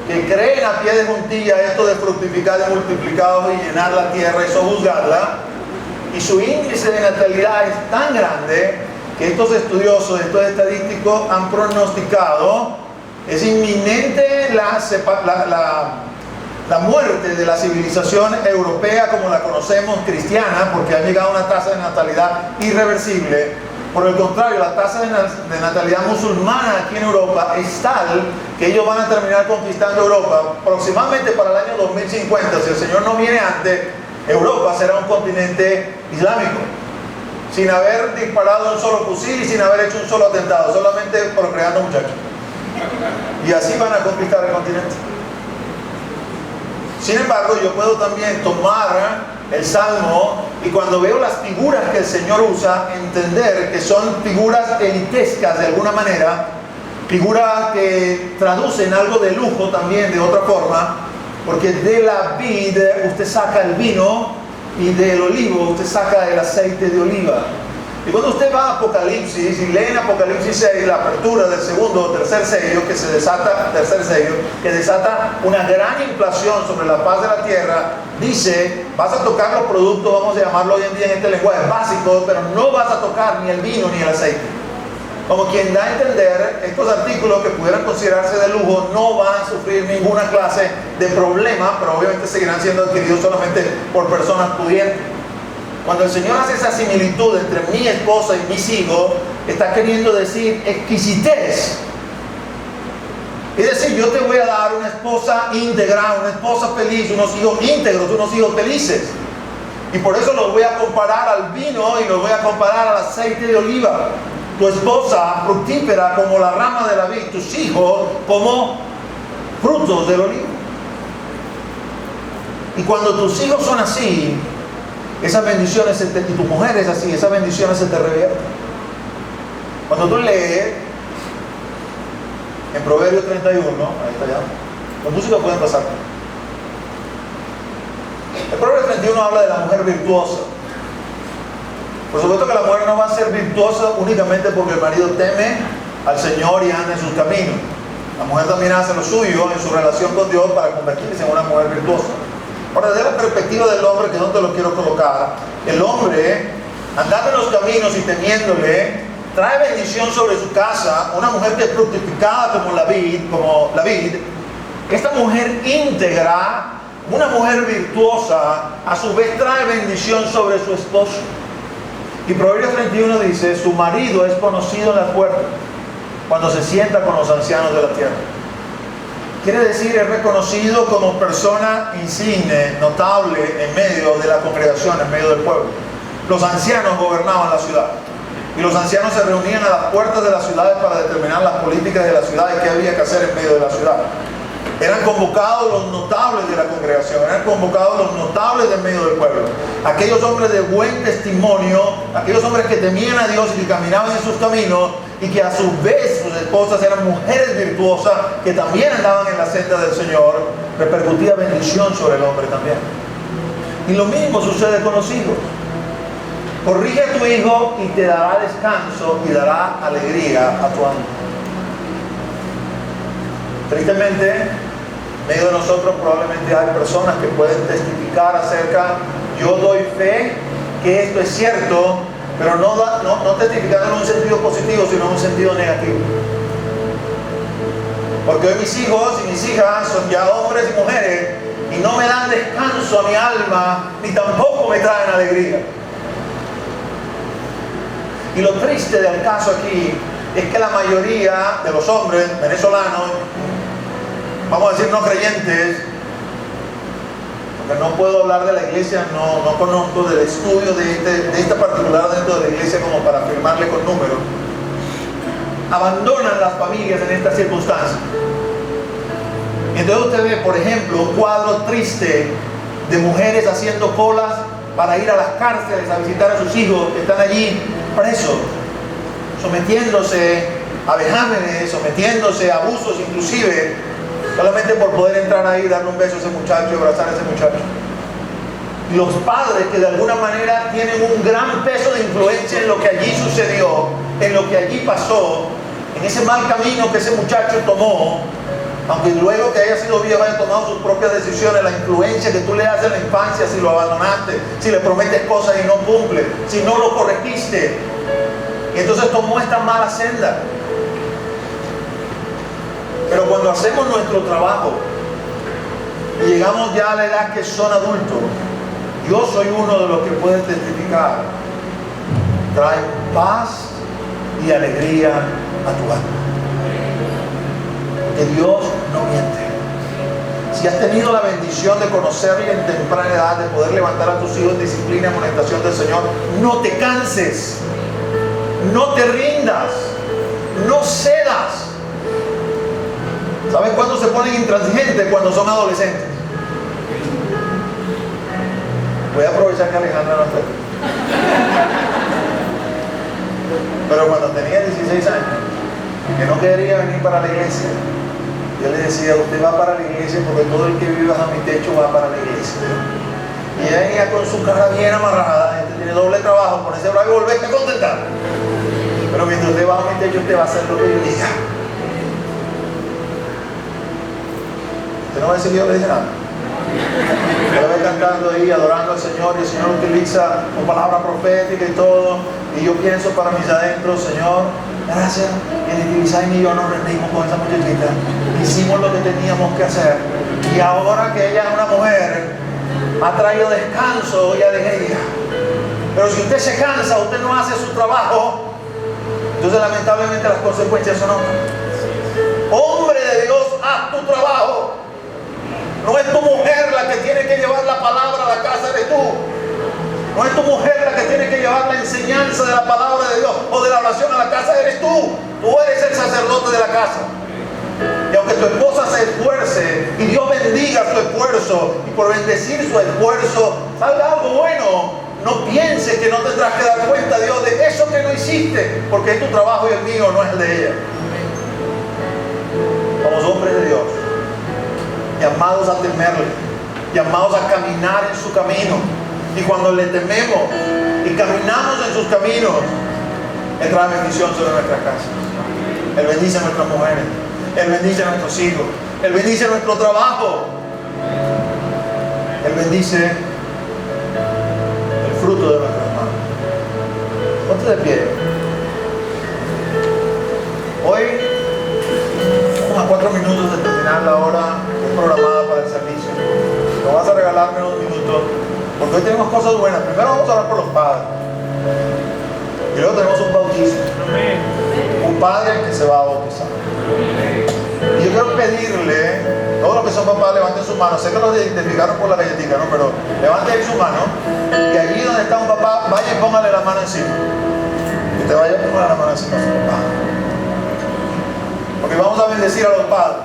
que creen a pie de juntilla esto de fructificar y multiplicados y llenar la tierra y sojuzgarla, y su índice de natalidad es tan grande que estos estudiosos, estos estadísticos han pronosticado, es inminente la muerte de la civilización europea como la conocemos, cristiana, porque ha llegado a una tasa de natalidad irreversible. Por el contrario, la tasa de natalidad musulmana aquí en Europa es tal que ellos van a terminar conquistando Europa. Aproximadamente para el año 2050, si el Señor no viene antes, Europa será un continente islámico, sin haber disparado un solo fusil y sin haber hecho un solo atentado, solamente procreando muchachos. Y así van a conquistar el continente. Sin embargo, yo puedo también tomar el Salmo y cuando veo las figuras que el Señor usa, entender que son figuras elitescas de alguna manera, figuras que traducen algo de lujo también de otra forma, porque de la vid usted saca el vino y del olivo usted saca el aceite de oliva. Y cuando usted va a Apocalipsis y lee en Apocalipsis 6 la apertura del segundo o tercer sello que se desata, que desata una gran inflación sobre la paz de la tierra, dice, vas a tocar los productos, vamos a llamarlo hoy en día en este lenguaje básico, pero no vas a tocar ni el vino ni el aceite. Como quien da a entender, estos artículos que pudieran considerarse de lujo no van a sufrir ninguna clase de problema, pero obviamente seguirán siendo adquiridos solamente por personas pudientes. Cuando el Señor hace esa similitud entre mi esposa y mis hijos, está queriendo decir exquisitez. Es decir, yo te voy a dar una esposa íntegra, una esposa feliz, unos hijos íntegros, unos hijos felices. Y por eso los voy a comparar al vino y los voy a comparar al aceite de oliva. Tu esposa fructífera como la rama de la vid, tus hijos como frutos del olivo. Y cuando tus hijos son así, esas bendiciones, y tu mujer es así, esas bendiciones se te revierten. Cuando tú lees en Proverbios 31, ahí está ya, los músicos pueden pasar. El Proverbios 31 habla de la mujer virtuosa. Por supuesto que la mujer no va a ser virtuosa únicamente porque el marido teme al Señor y anda en sus caminos. La mujer también hace lo suyo en su relación con Dios para convertirse en una mujer virtuosa. Ahora, desde la perspectiva del hombre, que es donde lo quiero colocar, el hombre, andando en los caminos y temiéndole, trae bendición sobre su casa. Una mujer que es fructificada como la vid, esta mujer íntegra, una mujer virtuosa, a su vez trae bendición sobre su esposo. Y Proverbios 31 dice, su marido es conocido en las puertas cuando se sienta con los ancianos de la tierra. Quiere decir, es reconocido como persona insigne, notable en medio de la congregación, en medio del pueblo. Los ancianos gobernaban la ciudad y los ancianos se reunían a las puertas de las ciudades para determinar las políticas de la ciudad y qué había que hacer en medio de la ciudad. Eran convocados los notables de la congregación, eran convocados los notables del medio del pueblo, aquellos hombres de buen testimonio, aquellos hombres que temían a Dios y que caminaban en sus caminos y que a su vez sus esposas eran mujeres virtuosas que también andaban en la senda del Señor. Repercutía bendición sobre el hombre también. Y lo mismo sucede con los hijos. Corrige a tu hijo y te dará descanso y dará alegría a tu alma. Tristemente, en medio de nosotros probablemente hay personas que pueden testificar acerca, yo doy fe que esto es cierto, pero no testificando en un sentido positivo, sino en un sentido negativo. Porque hoy mis hijos y mis hijas son ya hombres y mujeres y no me dan descanso a mi alma, ni tampoco me traen alegría. Y lo triste del caso aquí es que la mayoría de los hombres venezolanos, vamos a decir no creyentes, porque no puedo hablar de la iglesia, no conozco del estudio de esta particular dentro de la iglesia como para afirmarle con números, abandonan las familias en estas circunstancias. Y entonces usted ve, por ejemplo, un cuadro triste de mujeres haciendo colas para ir a las cárceles a visitar a sus hijos que están allí presos, sometiéndose a vejámenes, sometiéndose a abusos inclusive, solamente por poder entrar ahí y darle un beso a ese muchacho y abrazar a ese muchacho. Y los padres que de alguna manera tienen un gran peso de influencia en lo que allí sucedió, en lo que allí pasó, en ese mal camino que ese muchacho tomó, aunque luego que haya sido viejo haya tomado sus propias decisiones, la influencia que tú le das en la infancia, si lo abandonaste, si le prometes cosas y no cumple, si no lo corregiste, Y entonces tomó esta mala senda. Pero cuando hacemos nuestro trabajo y llegamos ya a la edad que son adultos, yo soy uno de los que puede testificar, trae paz y alegría a tu alma. Que Dios no miente. Si has tenido la bendición de conocerle en temprana edad, de poder levantar a tus hijos en disciplina y amonestación del Señor, no te canses, no te rindas, no cedas. ¿Sabes cuándo se ponen intransigentes? Cuando son adolescentes. Voy a aprovechar que Alejandra no está aquí. Pero cuando tenía 16 años, que no quería venir para la iglesia, yo le decía: usted va para la iglesia porque todo el que vive bajo mi techo va para la iglesia. Y ella con su cara bien amarrada, este tiene doble trabajo, ponerse bravo y volverse a contentar. Pero mientras usted va bajo mi techo, usted va a hacer lo que yo diga. Usted no va a decir que yo le dije nada. Usted va cantando ahí, adorando al Señor, y el Señor utiliza una palabra profética y todo. Y yo pienso para mis adentros: Señor, gracias. Y el Ibizain y yo nos rendimos con esa muchachita. Hicimos lo que teníamos que hacer. Y ahora que ella es una mujer, ha traído descanso y alegría. Pero si usted se cansa, usted no hace su trabajo, entonces lamentablemente las consecuencias son otras. Hombre de Dios, haz tu trabajo. No es tu mujer la que tiene que llevar la palabra a la casa, eres tú. No es tu mujer la que tiene que llevar la enseñanza de la palabra de Dios o de la oración a la casa, eres tú. Tú eres el sacerdote de la casa. Y aunque tu esposa se esfuerce y Dios bendiga su esfuerzo, y por bendecir su esfuerzo salga algo bueno, no pienses que no tendrás que dar cuenta a Dios de eso que no hiciste, porque es tu trabajo y el mío, no es el de ella. Somos hombres de Dios, llamados a temerle, llamados a caminar en su camino. Y cuando le tememos y caminamos en sus caminos, Él trae bendición sobre nuestras casas. Él bendice a nuestras mujeres, Él bendice a nuestros hijos, Él bendice nuestro trabajo, Él bendice el fruto de nuestras manos. Ponte de pie. Hoy, estamos a 4 minutos de terminar la hora programada para el servicio. ¿No vas a regalarme unos minutos? Porque hoy tenemos cosas buenas. Primero vamos a hablar por los padres. Y luego tenemos un bautismo. Un padre que se va a bautizar. Y yo quiero pedirle, todos los que son papás levanten su mano. Sé que los identificaron por la galletita, ¿no? Pero levanten su mano. Y allí donde está un papá, vaya y póngale la mano encima. Que usted vaya y póngale la mano encima a su papá. Porque vamos a bendecir a los padres.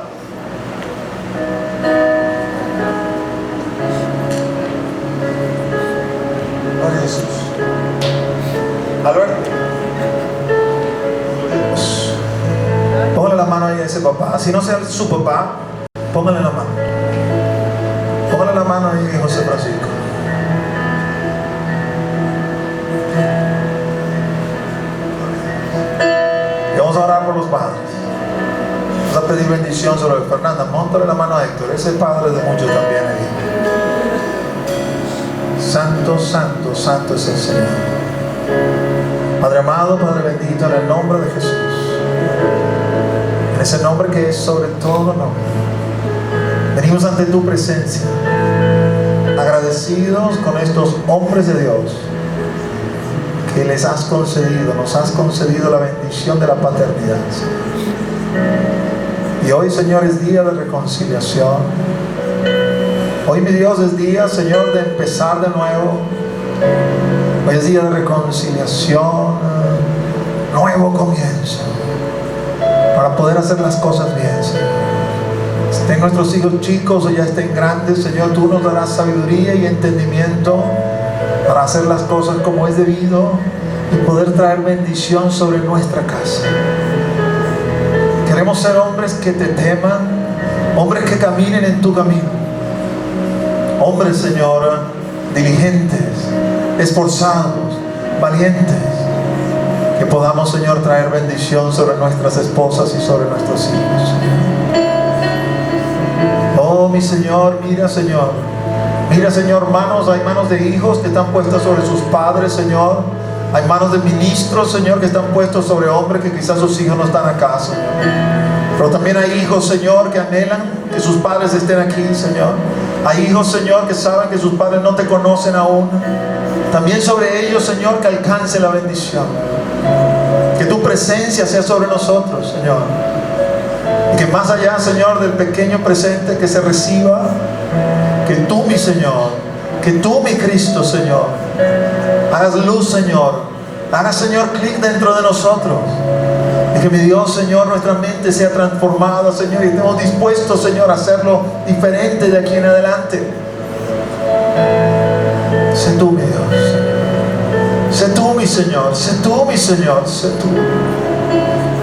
Gloria a Jesús. Alberto, póngale la mano ahí a ese papá. Así no sea su papá, póngale la mano. Póngale la mano ahí a José Francisco. Y vamos a orar por los padres. Vamos a pedir bendición sobre Fernanda. Móntale la mano a Héctor, ese padre de muchos también ahí. Santo, santo, santo es el Señor. Padre amado, Padre bendito, en el nombre de Jesús, en ese nombre que es sobre todo nombre, venimos ante tu presencia, agradecidos con estos hombres de Dios que les has concedido, nos has concedido la bendición de la paternidad. Y hoy, Señor, es día de reconciliación. Hoy, mi Dios, es día, Señor, de empezar de nuevo. Hoy es día de reconciliación, nuevo comienzo, para poder hacer las cosas bien, Señor. Estén nuestros hijos chicos o ya estén grandes, Señor, tú nos darás sabiduría y entendimiento para hacer las cosas como es debido y poder traer bendición sobre nuestra casa. Queremos ser hombres que te teman, hombres que caminen en tu camino, hombres, Señor, diligentes, esforzados, valientes, que podamos, Señor, traer bendición sobre nuestras esposas y sobre nuestros hijos. Oh, mi Señor, mira, Señor, hay manos de hijos que están puestas sobre sus padres, Señor, Hay manos de ministros, Señor, que están puestos sobre hombres que quizás sus hijos no están acá, Señor. Pero también hay hijos, Señor, que anhelan que sus padres estén aquí, Señor. Hay hijos, Señor, que saben que sus padres no te conocen aún. También sobre ellos, Señor, que alcance la bendición. Que tu presencia sea sobre nosotros, Señor. Y que más allá, Señor, del pequeño presente que se reciba, que tú, mi Señor, que tú, mi Cristo, Señor, hagas luz, Señor. Hagas, Señor, clic dentro de nosotros. Y que, mi Dios, Señor, nuestra mente sea transformada, Señor, y estemos dispuestos, Señor, a hacerlo diferente de aquí en adelante. Sé tú, mi Dios, Señor. Sé tú, mi Señor. Sé tú, mi Señor. Sé tú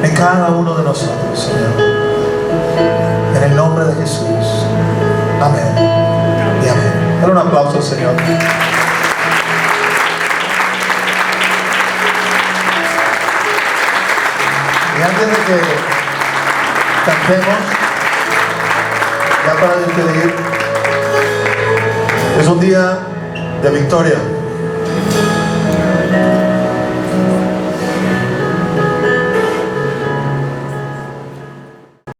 en cada uno de nosotros, Señor. En el nombre de Jesús. Amén y amén. Dale un aplauso al Señor. Y antes de que cantemos, ya para despedir, es un día de victoria.